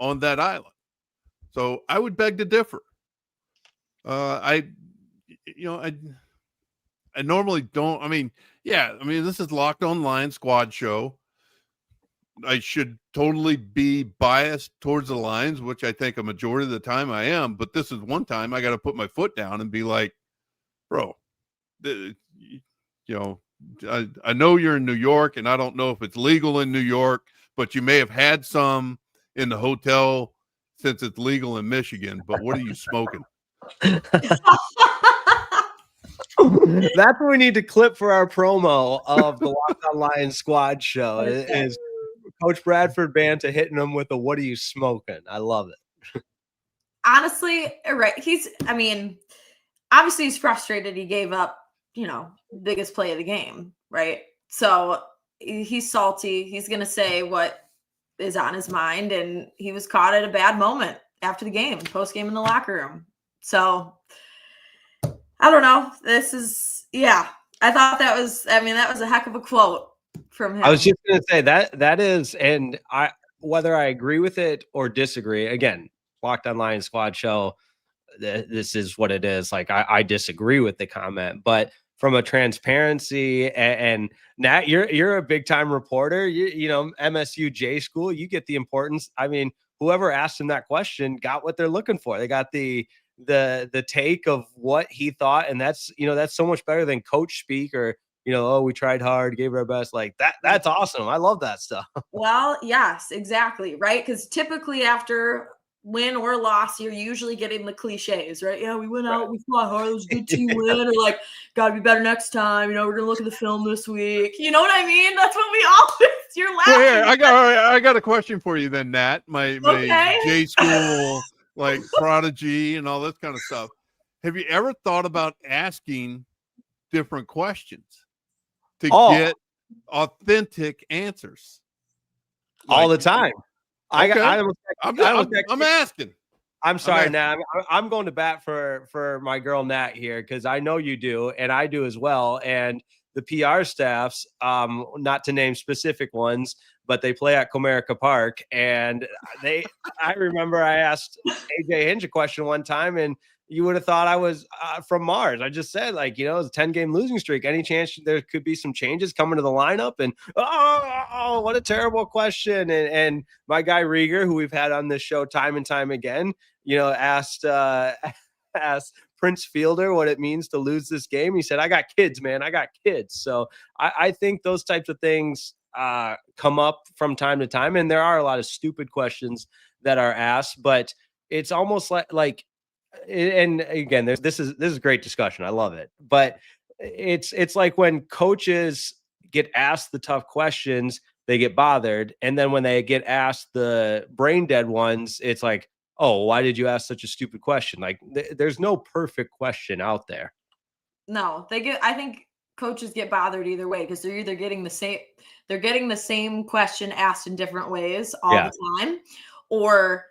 Speaker 3: on that island. So I would beg to differ. I normally don't. This is Locked On Lions Squad Show. I should totally be biased towards the Lions, which I think a majority of the time I am. But this is one time I got to put my foot down and be like, bro, I know you're in New York, and I don't know if it's legal in New York, but you may have had some in the hotel since it's legal in Michigan. But what are you smoking?
Speaker 1: That's what we need to clip for our promo of the Locked On Lions Squad Show. Is Coach Bradford Banta hitting them with a "What are you smoking?" I love it.
Speaker 2: Honestly, right? Obviously he's frustrated. He gave up, biggest play of the game, right? So he's salty. He's gonna say what is on his mind, and he was caught at a bad moment after the game, post game in the locker room. So I don't know. I thought that was a heck of a quote from him.
Speaker 1: I was just going to say that is, and whether I agree with it or disagree, again, Locked On Lions Squad Show, this is what it is. Like, I disagree with the comment, but from a transparency and Nat, you're a big time reporter, MSU J school, you get the importance. Whoever asked him that question got what they're looking for. They got the take of what he thought, and that's so much better than coach speak or we tried hard, gave our best. Like that's awesome. I love that stuff.
Speaker 2: Well, yes, exactly, right? Because typically after win or loss, you're usually getting the cliches, right? Yeah, we went out, we fought hard, it was a good team win, or like, gotta be better next time, we're gonna look at the film this week. You know what I mean? That's what we always, you're laughing.
Speaker 3: Well, here, I got a question for you then, Nat, my J school like prodigy and all this kind of stuff. Have you ever thought about asking different questions to get authentic answers?
Speaker 1: All the time.
Speaker 3: Okay.
Speaker 1: I'm
Speaker 3: asking.
Speaker 1: I'm sorry, Nat. I'm going to bat for my girl Nat here because I know you do, and I do as well. And the PR staffs, not to name specific ones, but they play at Comerica Park, and I remember I asked AJ Hinge a question one time, and you would have thought I was from Mars. I just said, it's a 10-game losing streak. Any chance there could be some changes coming to the lineup? And what a terrible question. And my guy Rieger, who we've had on this show time and time again, asked Prince Fielder what it means to lose this game. He said, I got kids, man. I got kids. So I think those types of things come up from time to time. And there are a lot of stupid questions that are asked, but it's almost like, and again, this is great discussion. I love it, but it's like when coaches get asked the tough questions, they get bothered, and then when they get asked the brain dead ones, it's like, oh, why did you ask such a stupid question? Like, there's no perfect question out there.
Speaker 2: No, I think coaches get bothered either way because they're either getting the same question asked in different ways all the time, or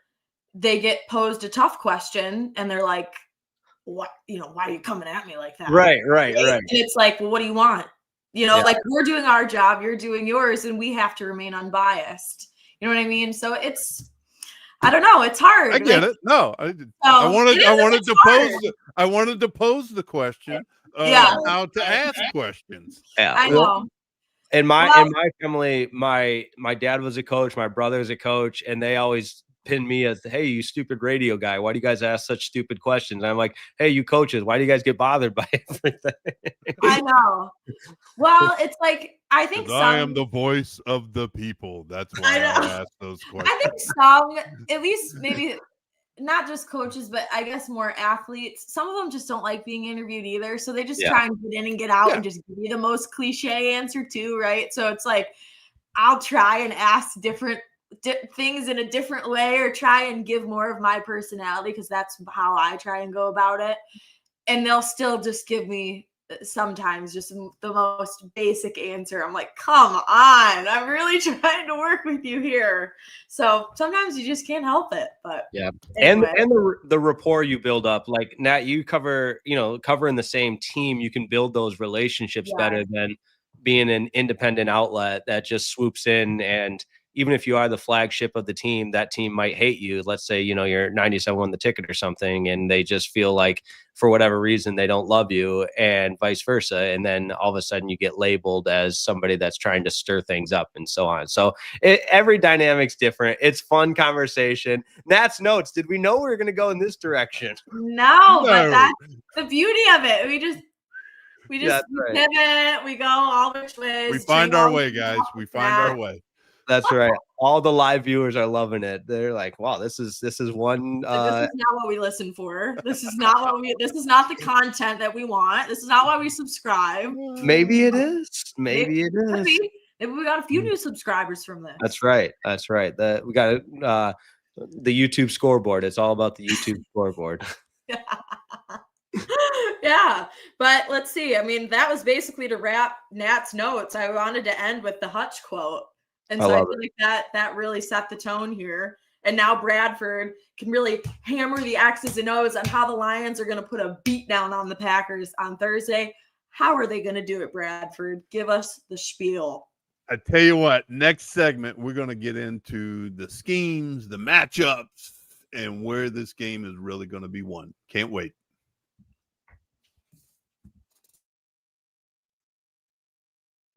Speaker 2: they get posed a tough question and they're like, what, why are you coming at me like that?
Speaker 1: Right.
Speaker 2: And it's like, well, what do you want? Like, we're doing our job, you're doing yours, and we have to remain unbiased. You know what I mean? So I don't know. It's hard.
Speaker 3: I get it. No, I wanted to pose the question of how to ask questions.
Speaker 1: Yeah,
Speaker 2: I know.
Speaker 1: In my family, my dad was a coach, my brother's a coach, and they always pin me as, hey, you stupid radio guy, why do you guys ask such stupid questions? And I'm like, hey, you coaches, why do you guys get bothered by everything?
Speaker 2: I know. Well, it's like, I think
Speaker 3: I am the voice of the people. That's why I ask those questions.
Speaker 2: I think some, at least maybe not just coaches, but I guess more athletes. Some of them just don't like being interviewed either. So they just
Speaker 1: Yeah.
Speaker 2: try and get in and get out
Speaker 3: Yeah.
Speaker 2: and just give you the most cliche answer too, right? So it's like, I'll try and ask different things in a different way, or try and give more of my personality, because that's how I try and go about it. And they'll still just give me sometimes just the most basic answer. I'm like, come on, I'm really trying to work with you here. So sometimes you just can't help it. But
Speaker 1: yeah,
Speaker 2: anyway.
Speaker 1: and the rapport you build up, like Nat, you covering the same team, you can build those relationships better than being an independent outlet that just swoops in. And even if you are the flagship of the team, that team might hate you. Let's say, you're 97 won the ticket or something, and they just feel like for whatever reason they don't love you, and vice versa. And then all of a sudden you get labeled as somebody that's trying to stir things up and so on. So every dynamic's different. It's fun conversation. Nat's notes. Did we know we were going to go in this direction?
Speaker 2: No, but that's the beauty of it. We just
Speaker 1: right.
Speaker 2: pivot, we go all which ways.
Speaker 3: We find our way, guys. We find our way.
Speaker 1: That's right. All the live viewers are loving it. They're like, wow, this is one.
Speaker 2: This is not what we listen for. This is not the content that we want. This is not why we subscribe.
Speaker 1: Maybe it is. Maybe it is.
Speaker 2: Maybe we got a few new subscribers from this.
Speaker 1: That's right. We got the YouTube scoreboard. It's all about the YouTube scoreboard.
Speaker 2: Yeah, but let's see. I mean, that was basically to wrap Nat's notes. I wanted to end with the Hutch quote. And so I feel like that really set the tone here. And now Bradford can really hammer the X's and O's on how the Lions are going to put a beat down on the Packers on Thursday. How are they going to do it, Bradford? Give us the spiel.
Speaker 3: I tell you what, next segment, we're going to get into the schemes, the matchups, and where this game is really going to be won. Can't wait.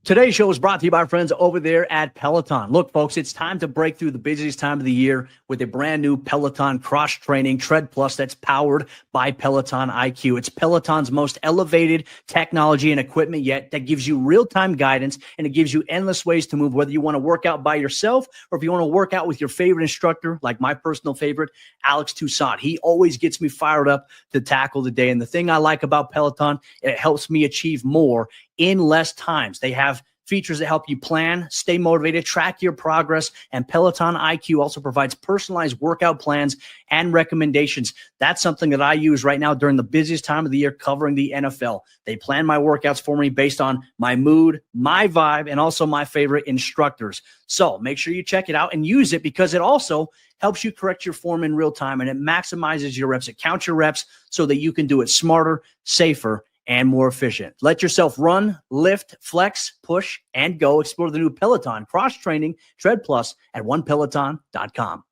Speaker 5: Today's show is brought to you by our friends over there at Peloton. Look, folks, it's time to break through the busiest time of the year with a brand new Peloton cross-training Tread Plus that's powered by Peloton IQ. It's Peloton's most elevated technology and equipment yet that gives you real-time guidance, and it gives you endless ways to move, whether you want to work out by yourself or if you want to work out with your favorite instructor, like my personal favorite, Alex Toussaint. He always gets me fired up to tackle the day. And the thing I like about Peloton, it helps me achieve more in less times. They have features that help you plan, stay motivated, track your progress, and Peloton IQ also provides personalized workout plans and recommendations. That's something that I use right now during the busiest time of the year covering the NFL. They plan my workouts for me based on my mood, my vibe, and also my favorite instructors. So make sure you check it out and use it, because it also helps you correct your form in real time, and it maximizes your reps. It counts your reps so that you can do it smarter, safer, and more efficient. Let yourself run, lift, flex, push, and go. Explore the new Peloton cross-training Tread Plus at onepeloton.com.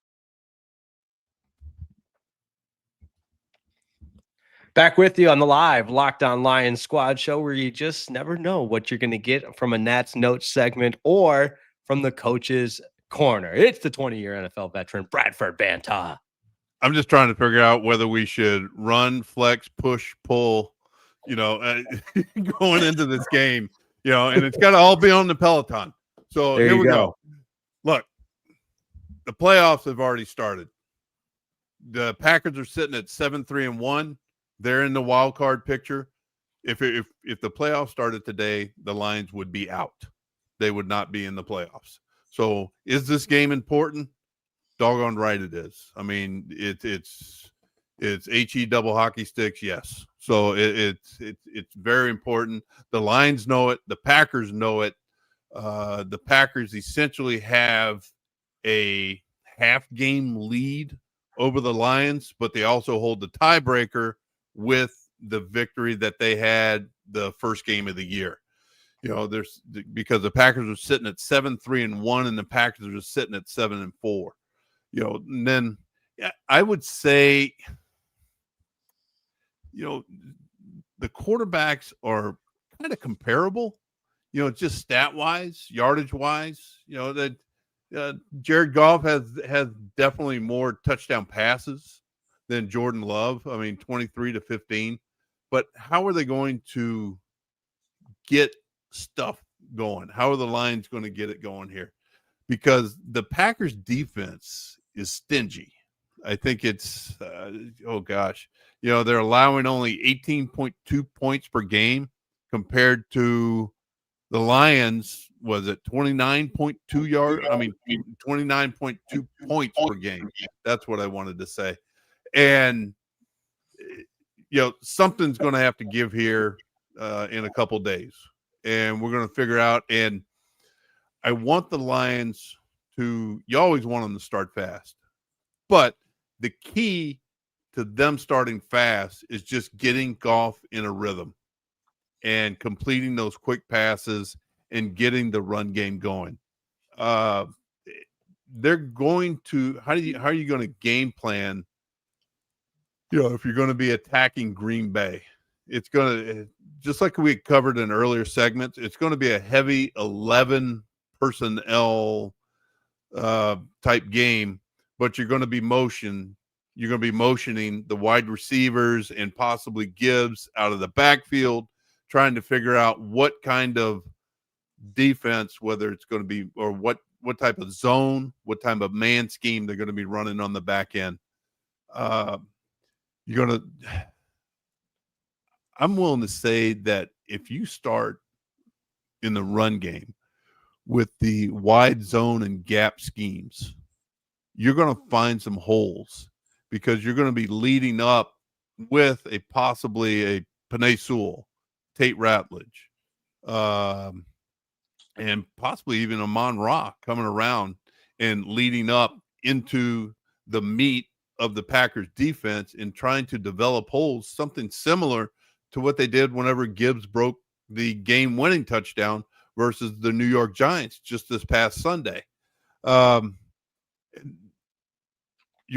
Speaker 1: Back with you on the live Locked On Lions Squad show, where you just never know what you're going to get from a Nat's Notes segment or from the coach's corner. It's the 20-year NFL veteran, Bradford Banta.
Speaker 3: I'm just trying to figure out whether we should run, flex, push, pull, going into this game, and it's got to all be on the Peloton. So here we go. Look, the playoffs have already started. The Packers are sitting at 7-3-1. They're in the wild card picture. If the playoffs started today, the Lions would be out. They would not be in the playoffs. So is this game important? Doggone right it is. I mean, it's HE double hockey sticks, yes. So it's very important. The Lions know it. The Packers know it. The Packers essentially have a half-game lead over the Lions, but they also hold the tiebreaker with the victory that they had the first game of the year. Because the Packers are sitting at 7-3-1, and the Packers are sitting at 7-4. And then I would say, the quarterbacks are kind of comparable, just stat wise, yardage wise, that Jared Goff has definitely more touchdown passes than Jordan Love. I mean, 23-15, but how are they going to get stuff going? How are the Lions going to get it going here? Because the Packers defense is stingy. I think it's, oh gosh, they're allowing only 18.2 points per game compared to the Lions. Was it 29.2 yards? 29.2 points per game. That's what I wanted to say. And, something's going to have to give here in a couple days, and we're going to figure out. And I want the Lions you always want them to start fast, but the key to them starting fast is just getting Goff in a rhythm and completing those quick passes and getting the run game going. They're going to, how are you going to game plan? If you're going to be attacking Green Bay, it's going to, just like we covered in earlier segments, it's going to be a heavy 11 personnel type game, but you're going to be motioning the wide receivers and possibly Gibbs out of the backfield, trying to figure out what kind of defense, whether it's going to be, or what type of zone, what type of man scheme they're going to be running on the back end. I'm willing to say that if you start in the run game with the wide zone and gap schemes, you're going to find some holes, because you're going to be leading up with possibly a Penei Sewell, Tate Ratledge, and possibly even Amon Ra coming around and leading up into the meat of the Packers defense and trying to develop holes, something similar to what they did whenever Gibbs broke the game-winning touchdown versus the New York Giants just this past Sunday. You're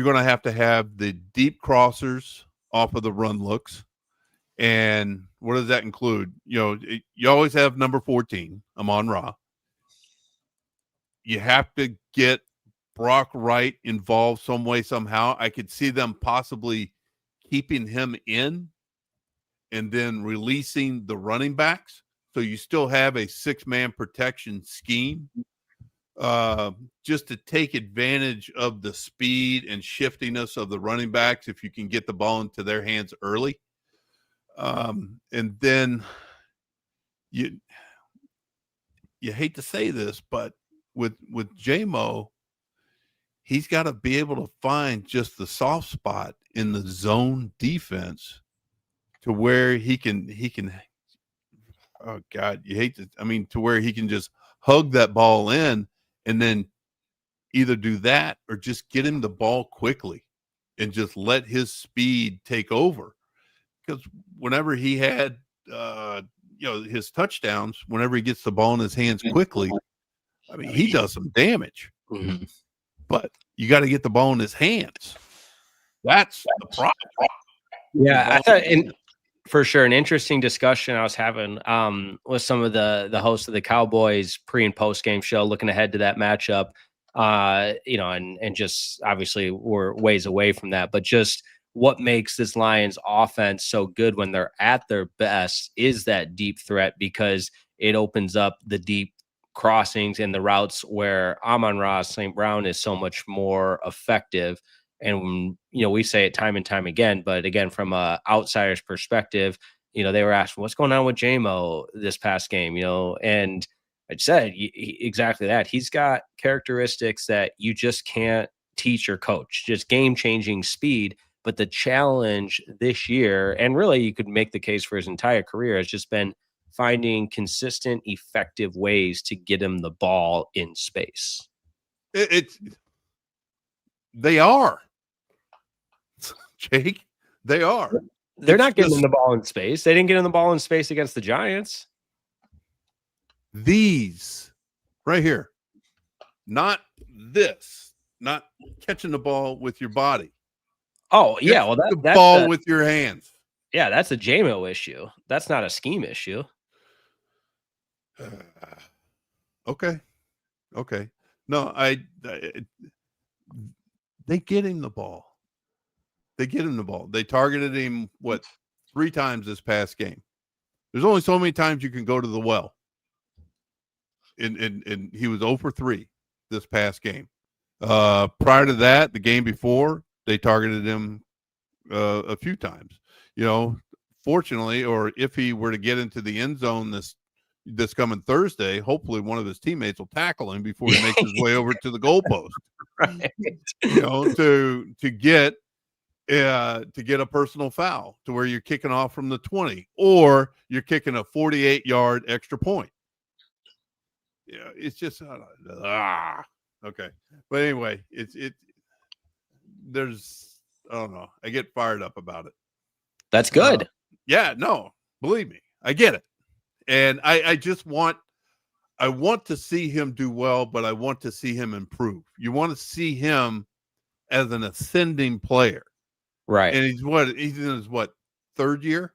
Speaker 3: going to have the deep crossers off of the run looks. And what does that include? You always have number 14, Amon Ra. You have to get Brock Wright involved some way, somehow. I could see them possibly keeping him in and then releasing the running backs. So you still have a 6-man protection scheme, just to take advantage of the speed and shiftiness of the running backs if you can get the ball into their hands early. And then you hate to say this, but with J-Mo, he's got to be able to find just the soft spot in the zone defense to where he can, oh God, to where he can just hug that ball in and then either do that or just get him the ball quickly and just let his speed take over. Because whenever he had, his touchdowns, whenever he gets the ball in his hands quickly, he does some damage.
Speaker 1: Mm-hmm.
Speaker 3: But you got to get the ball in his hands. That's the problem.
Speaker 1: Yeah, I thought, for sure, an interesting discussion I was having with some of the hosts of the Cowboys pre and post game show, looking ahead to that matchup. And just obviously we're ways away from that, but just what makes this Lions offense so good when they're at their best is that deep threat, because it opens up the deep crossings and the routes where Amon-Ra St. Brown is so much more effective. And, we say it time and time again, but again, from a outsider's perspective, they were asking what's going on with J-Mo this past game, and I said exactly that. He's got characteristics that you just can't teach or coach, just game-changing speed. But the challenge this year, and really you could make the case for his entire career, has just been finding consistent, effective ways to get him the ball in space.
Speaker 3: They are. Jake, they are.
Speaker 1: They're not getting him the ball in space. They didn't get him the ball in space against the Giants.
Speaker 3: These right here, not this, not catching the ball with your body.
Speaker 1: Oh, yeah. Well,
Speaker 3: that's the ball with your hands.
Speaker 1: Yeah, that's a J-Mo issue. That's not a scheme issue.
Speaker 3: Okay. No, they get him the ball. They targeted him, 3 times this past game. There's only so many times you can go to the well. And he was 0 for 3 this past game. Prior to that, the game before, they targeted him a few times. Fortunately, or if he were to get into the end zone this coming Thursday, hopefully one of his teammates will tackle him before he makes his way over to the goalpost.
Speaker 1: Right.
Speaker 3: To get a personal foul to where you're kicking off from the 20, or you're kicking a 48-yard extra point. It's just okay. But anyway, there's I don't know. I get fired up about it.
Speaker 1: That's good.
Speaker 3: No, believe me, I get it. And I want to see him do well, but I want to see him improve. You want to see him as an ascending player.
Speaker 1: Right.
Speaker 3: And he's in his fourth year?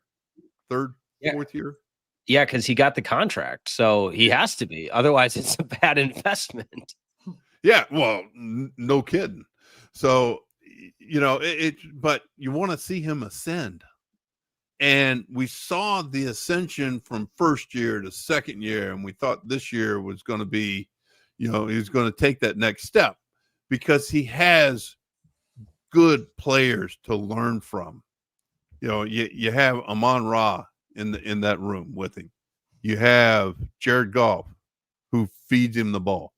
Speaker 1: Yeah, because he got the contract. So he has to be. Otherwise, it's a bad investment.
Speaker 3: Yeah, well, no kidding. So, but you want to see him ascend. And we saw the ascension from first year to second year, and we thought this year was going to be, he was going to take that next step because he has good players to learn from. You have Amon-Ra in that room with him. You have Jared Goff, who feeds him the ball.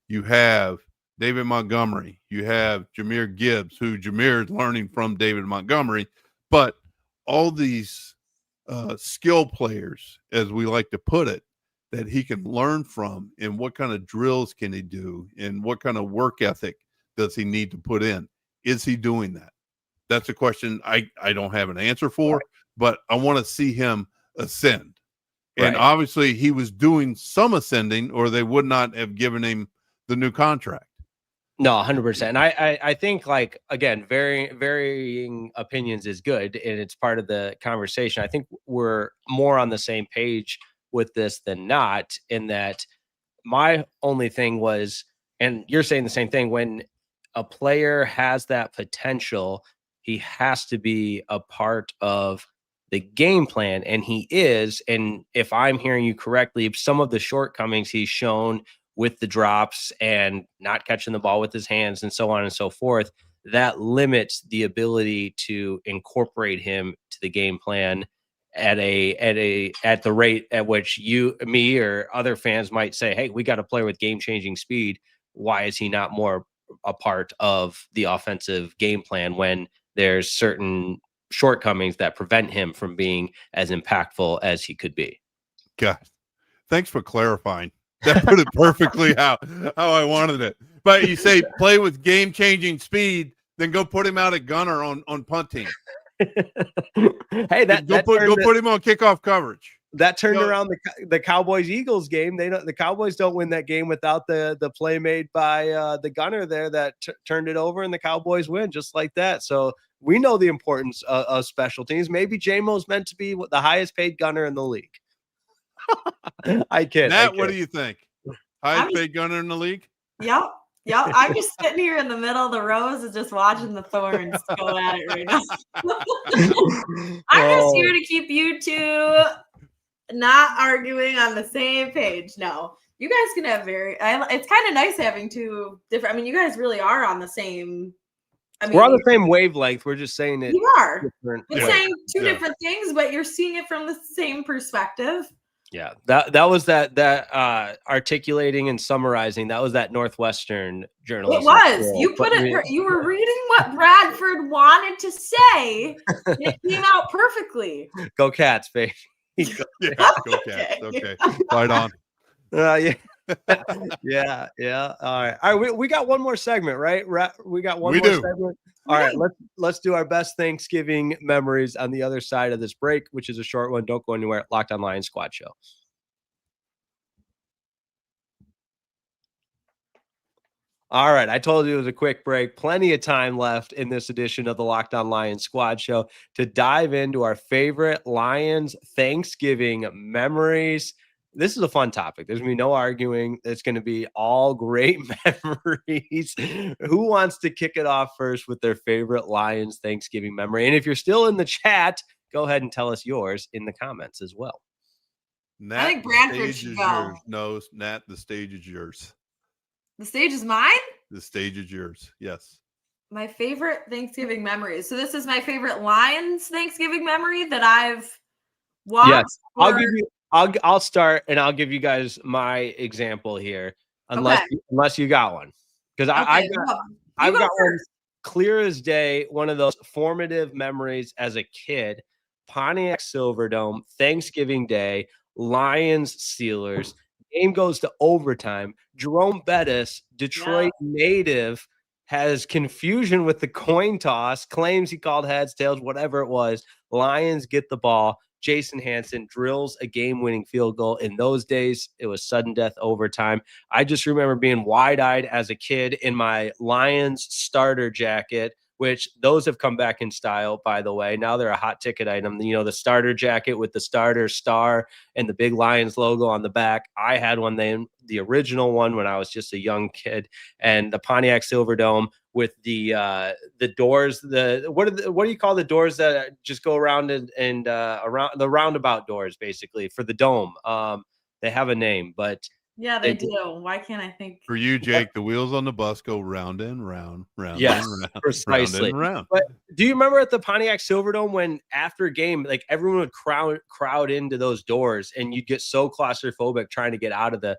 Speaker 3: You have David Montgomery. You have Jahmyr Gibbs, who Jahmyr is learning from David Montgomery. But all these skill players, as we like to put it, that he can learn from, and what kind of drills can he do, and what kind of work ethic does he need to put in? Is he doing that? That's a question I don't have an answer for, but I want to see him ascend. And obviously he was doing some ascending, or they would not have given him the new contract.
Speaker 1: No, 100%. I think, like, again, varying opinions is good, and it's part of the conversation. I think we're more on the same page with this than not, in that my only thing was, and you're saying the same thing, when a player has that potential, he has to be a part of the game plan, and he is. And if I'm hearing you correctly, some of the shortcomings he's shown with the drops and not catching the ball with his hands and so on and so forth, that limits the ability to incorporate him to the game plan at the rate at which me, or other fans might say, hey, we got a player with game-changing speed. Why is he not more a part of the offensive game plan when there's certain shortcomings that prevent him from being as impactful as he could be?
Speaker 3: God, thanks for clarifying. That put it perfectly how I wanted it. But you say play with game-changing speed, then go put him out at gunner on punt team.
Speaker 1: Hey,
Speaker 3: go put him on kickoff coverage.
Speaker 1: That turned around the Cowboys-Eagles game. The Cowboys don't win that game without the play made by the gunner there that turned it over, and the Cowboys win just like that. So we know the importance of special teams. Maybe J-Mo's meant to be the highest paid gunner in the league. I kid.
Speaker 3: Nat, what do you think? Highest paid gunner in the league?
Speaker 2: Yep. I'm just sitting here in the middle of the rows and just watching the Thorns go at it right now. I'm just here to keep you two not arguing on the same page. No, you guys can have it's kind of nice having two different. I mean, you guys really are on the same.
Speaker 1: We're on the same wavelength. We're just saying it.
Speaker 2: You are. We're saying two different things, but you're seeing it from the same perspective.
Speaker 1: Yeah, that was that articulating and summarizing. That was that Northwestern journalist.
Speaker 2: It was. You put it. You were reading what Bradford wanted to say. And it came out perfectly.
Speaker 1: Go Cats, baby.
Speaker 3: Go Cats. Okay, right on.
Speaker 1: Yeah. Yeah. All right. We got one more segment, right? We got one more segment. All right, let's do our best Thanksgiving memories on the other side of this break, which is a short one. Don't go anywhere. Locked On Lions Squad Show. All right, I told you it was a quick break. Plenty of time left in this edition of the Locked On Lions Squad Show to dive into our favorite Lions Thanksgiving memories. This is a fun topic. There's going to be no arguing. It's going to be all great memories. Who wants to kick it off first with their favorite Lions Thanksgiving memory? And if you're still in the chat, go ahead and tell us yours in the comments as well.
Speaker 3: Nat,
Speaker 2: I think Bradford should go.
Speaker 3: No, Nat, the stage is yours.
Speaker 2: The stage is mine?
Speaker 3: The stage is yours. Yes.
Speaker 2: My favorite Thanksgiving memory. So this is my favorite Lions Thanksgiving memory that I've watched.
Speaker 1: Yes, I'll start and I'll give you guys my example here, unless you got one, because I've got one clear as day. One of those formative memories as a kid: Pontiac Silverdome, Thanksgiving Day, Lions Steelers. Game goes to overtime. Jerome Bettis, Detroit native, has confusion with the coin toss, claims he called heads, tails, whatever it was. Lions get the ball. Jason Hanson drills a game-winning field goal. In those days, it was sudden death overtime. I just remember being wide-eyed as a kid in my Lions starter jacket, which those have come back in style, by the way. Now they're a hot ticket item. You know, the starter jacket with the starter star and the big Lions logo on the back. I had one then, the original one, when I was just a young kid, and the Pontiac Silverdome with the doors. What do you call the doors that just go around and around the roundabout doors, basically, for the dome? They have a name, but
Speaker 2: yeah, they do. Why can't I think?
Speaker 3: For you, Jake, the wheels on the bus go round and round, round
Speaker 1: yes,
Speaker 3: and round,
Speaker 1: precisely.
Speaker 3: round and round.
Speaker 1: But do you remember at the Pontiac Silverdome when after a game, like everyone would crowd into those doors, and you'd get so claustrophobic trying to get out of the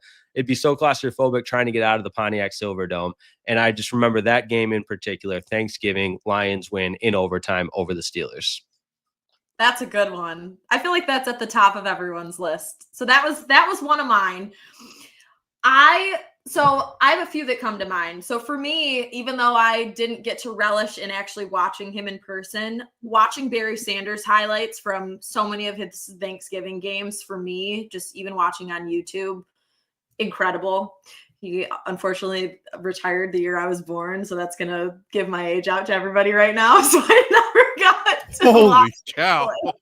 Speaker 1: Pontiac Silverdome. And I just remember that game in particular, Thanksgiving, Lions win in overtime over the Steelers.
Speaker 2: That's a good one. I feel like that's at the top of everyone's list. So that was one of mine. I have a few that come to mind. So for me, even though I didn't get to relish in actually watching him in person, watching Barry Sanders highlights from so many of his Thanksgiving games, for me, just even watching on YouTube, incredible. He unfortunately retired the year I was born, so that's going to give my age out to everybody right now. So I never got to
Speaker 3: Holy cow.
Speaker 2: I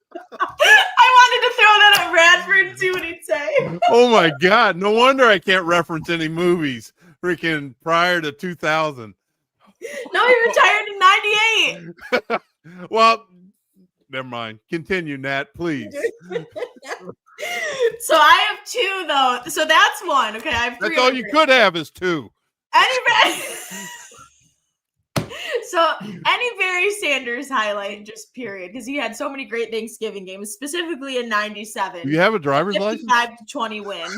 Speaker 2: wanted to throw that at Bradford and see what he'd say.
Speaker 3: Oh my God. No wonder I can't reference any movies freaking prior to 2000.
Speaker 2: No, he retired in 98.
Speaker 3: Well, never mind. Continue, Nat, please.
Speaker 2: So I have two, though. So that's one. Okay, I have three.
Speaker 3: That's all you could have is two.
Speaker 2: So any Barry Sanders highlight, just period, because he had so many great Thanksgiving games, specifically in '97.
Speaker 3: Do you have a driver's license?
Speaker 2: 55-20 win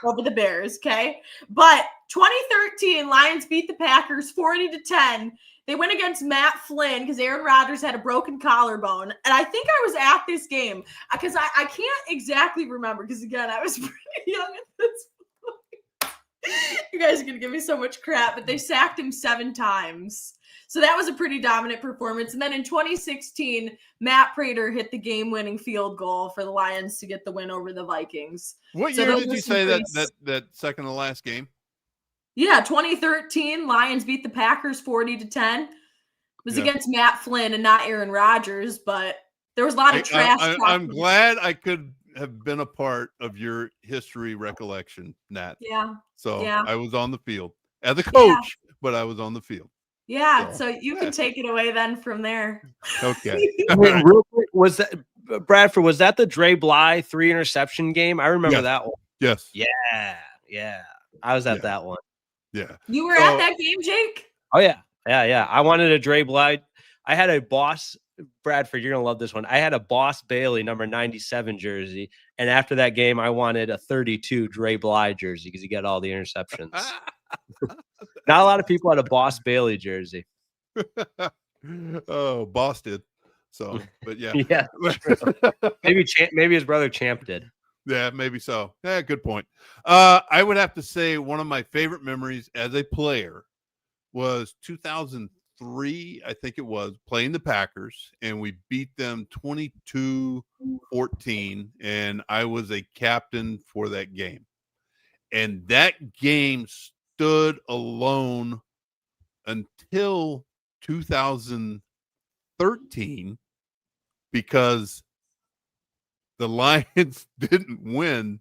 Speaker 2: over the Bears. Okay, but 2013 Lions beat the Packers 40-10. They went against Matt Flynn because Aaron Rodgers had a broken collarbone. And I think I was at this game because I can't exactly remember because, again, I was pretty young at this point. You guys are going to give me so much crap, but they sacked him 7 times. So that was a pretty dominant performance. And then in 2016, Matt Prater hit the game-winning field goal for the Lions to get the win over the Vikings.
Speaker 3: What year did you say that second to last game?
Speaker 2: Yeah, 2013, Lions beat the Packers 40-10. It was against Matt Flynn and not Aaron Rodgers, but there was a lot of trash.
Speaker 3: I'm glad I could have been a part of your history recollection, Nat.
Speaker 2: Yeah.
Speaker 3: So I was on the field as a coach, but I was on the field.
Speaker 2: Yeah, so you can take it away then from there.
Speaker 3: Okay.
Speaker 1: Real quick, was that Bradford? Was that the Dre Bly 3 interception game? I remember that one.
Speaker 3: Yes.
Speaker 1: Yeah. I was at that one.
Speaker 3: Yeah.
Speaker 2: You were at that game, Jake?
Speaker 1: Oh yeah. I wanted a Dre Bly. I had a Boss Bradford. You're gonna love this one. I had a Boss Bailey number 97 jersey, and after that game, I wanted a 32 Dre Bly jersey because he got all the interceptions. Not a lot of people had a Boss Bailey jersey.
Speaker 3: Oh, Boss did. So, but yeah.
Speaker 1: Yeah. Maybe his brother Champ did.
Speaker 3: Yeah, maybe so. Yeah, good point. I would have to say one of my favorite memories as a player was 2003, I think it was, playing the Packers, and we beat them 22-14, and I was a captain for that game. And that game stood alone until 2013 because the Lions didn't win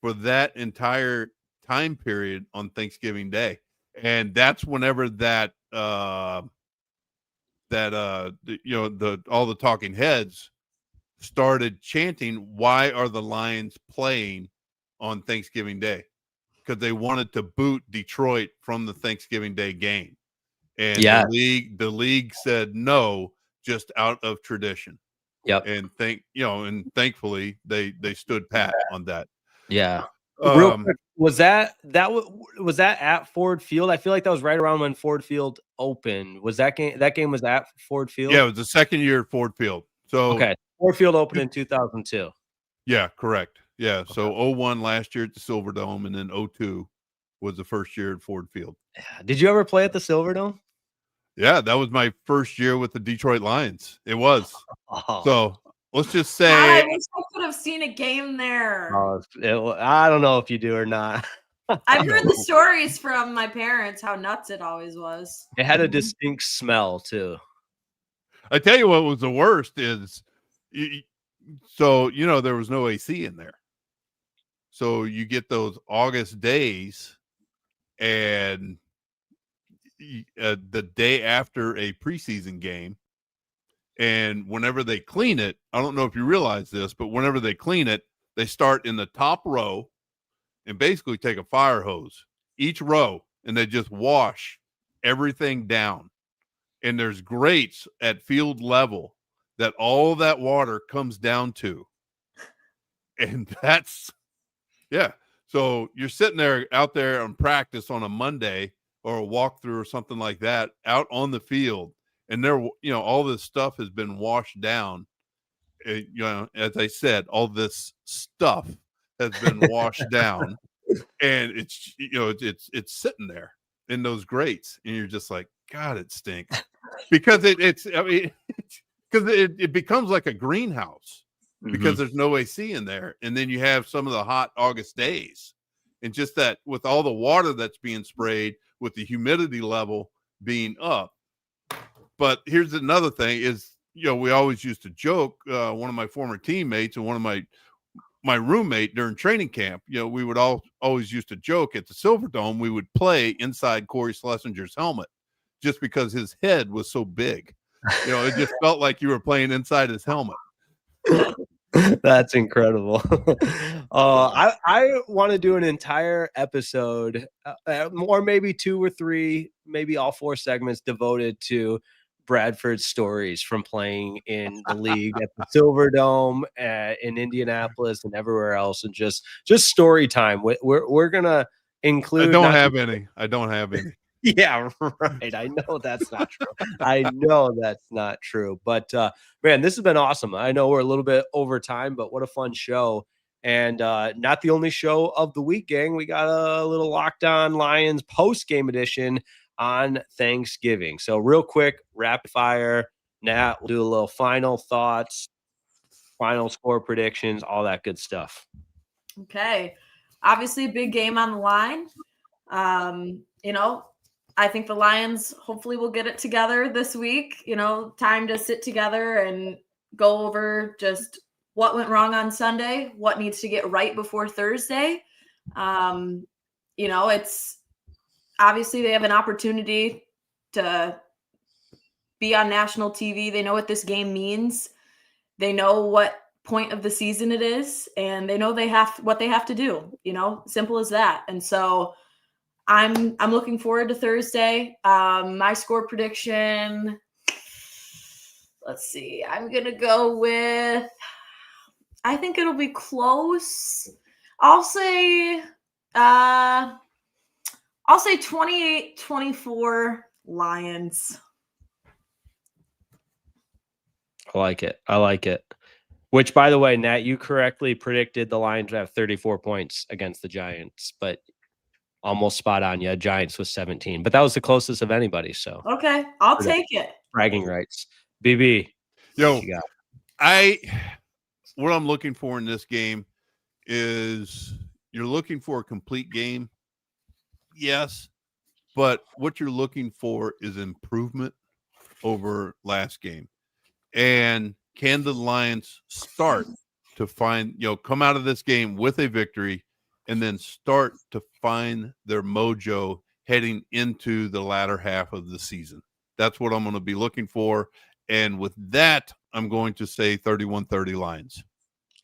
Speaker 3: for that entire time period on Thanksgiving Day. And that's whenever all the talking heads started chanting, why are the Lions playing on Thanksgiving Day? Because they wanted to boot Detroit from the Thanksgiving Day game. And the league said no, just out of tradition.
Speaker 1: Yep.
Speaker 3: And thankfully they stood pat on that.
Speaker 1: Yeah. Real quick, was that at Ford Field? I feel like that was right around when Ford Field opened. Was that game was at Ford Field?
Speaker 3: Yeah, it was the second year at Ford Field. So
Speaker 1: okay, Ford Field opened in 2002.
Speaker 3: Yeah, correct. Yeah,
Speaker 1: Okay.
Speaker 3: so 01 last year at the Silverdome, and then 02 was the first year at Ford Field.
Speaker 1: Did you ever play at the Silverdome?
Speaker 3: Yeah, that was my first year with the Detroit Lions. It was.
Speaker 1: Oh.
Speaker 3: So let's just say
Speaker 2: God, I wish I could have seen a game there.
Speaker 1: I don't know if you do or not.
Speaker 2: I've heard the stories from my parents how nuts it always was.
Speaker 1: It had a distinct smell too.
Speaker 3: I tell you what was the worst is, there was no AC in there. So you get those August days, and the day after a preseason game, and whenever they clean it, I don't know if you realize this, but whenever they clean it, they start in the top row and basically take a fire hose each row, and they just wash everything down. And there's grates at field level that all that water comes down to. And that's, yeah. So you're sitting there out there on practice on a Monday or a walkthrough or something like that out on the field. And all this stuff has been washed down. As I said, all this stuff has been washed down, and it's sitting there in those grates, and you're just like, God, it stinks, because it becomes like a greenhouse because there's no AC in there, and then you have some of the hot August days, and just that with all the water that's being sprayed, with the humidity level being up. But here's another thing is, we always used to joke, one of my former teammates and one of my roommate during training camp, we would always used to joke at the Silverdome, we would play inside Corey Schlesinger's helmet just because his head was so big. It just felt like you were playing inside his helmet.
Speaker 1: That's incredible. I want to do an entire episode, or maybe 2 or 3, maybe all 4 segments devoted to Bradford's stories from playing in the league at the Silverdome, in Indianapolis, and everywhere else, and just story time. We're gonna include.
Speaker 3: I don't have any.
Speaker 1: Yeah, right. I know that's not true. But man, this has been awesome. I know we're a little bit over time, but what a fun show. And not the only show of the week, gang. We got a little Locked On Lions post-game edition on Thanksgiving. So real quick, rapid fire. Nat, we'll do a little final thoughts, final score predictions, all that good stuff.
Speaker 2: Okay. Obviously, a big game on the line. I think the Lions hopefully will get it together this week. Time to sit together and go over just what went wrong on Sunday, what needs to get right before Thursday. It's obviously they have an opportunity to be on national TV. They know what this game means. They know what point of the season it is, and they know what they have to do. Simple as that. And so I'm looking forward to Thursday. My score prediction, let's see. I'm going to go with, I think it'll be close. I'll say 28-24 Lions.
Speaker 1: I like it. Which, by the way, Nat, you correctly predicted the Lions would have 34 points against the Giants, but almost spot on. Yeah, Giants was 17, but that was the closest of anybody. So
Speaker 2: okay, I'll take it.
Speaker 1: Bragging rights. BB,
Speaker 3: what I'm looking for in this game is you're looking for a complete game. Yes, but what you're looking for is improvement over last game. And can the Lions start to find, come out of this game with a victory and then start to find their mojo heading into the latter half of the season? That's what I'm going to be looking for. And with that, I'm going to say 31-30 Lions.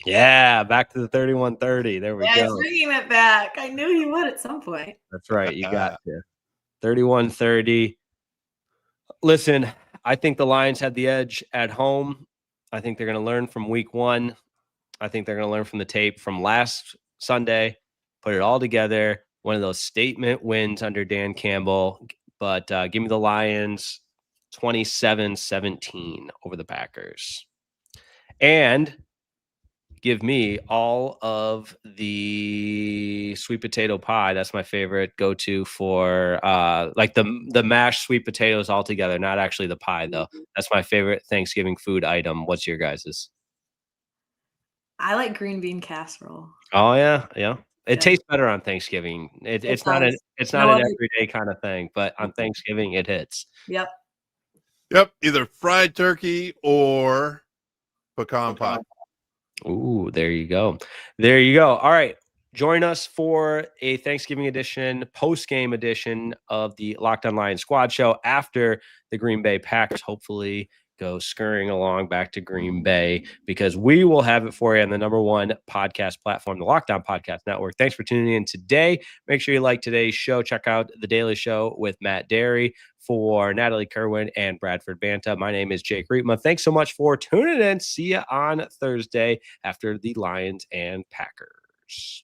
Speaker 1: Yeah, back to the 31-30. There we go.
Speaker 2: Yeah, bringing it back. I knew he would at some point.
Speaker 1: That's right. You got to 31-30. Listen, I think the Lions had the edge at home. I think they're going to learn from week 1. I think they're going to learn from the tape from last Sunday, put it all together. One of those statement wins under Dan Campbell. But give me the Lions 27-17 over the Packers. And give me all of the sweet potato pie. That's my favorite go-to for like the mashed sweet potatoes all together, not actually the pie though. That's my favorite Thanksgiving food item. What's your guys's?
Speaker 2: I like green bean casserole.
Speaker 1: Oh yeah. It
Speaker 2: Yeah.
Speaker 1: tastes better on Thanksgiving. It's not an everyday kind of thing, but on Thanksgiving it hits.
Speaker 2: Yep.
Speaker 3: Either fried turkey or pecan pie.
Speaker 1: Ooh, there you go. All right. Join us for a Thanksgiving edition, post-game edition of the Locked On Lions Squad Show after the Green Bay Packers hopefully go scurrying along back to Green Bay, because we will have it for you on the #1 podcast platform, the Locked On Podcast Network. Thanks for tuning in today. Make sure you like today's show. Check out The Daily Show with Matt Derry. For Natalie Kerwin and Bradford Banta, my name is Jake Riepma. Thanks so much for tuning in. See you on Thursday after the Lions and Packers.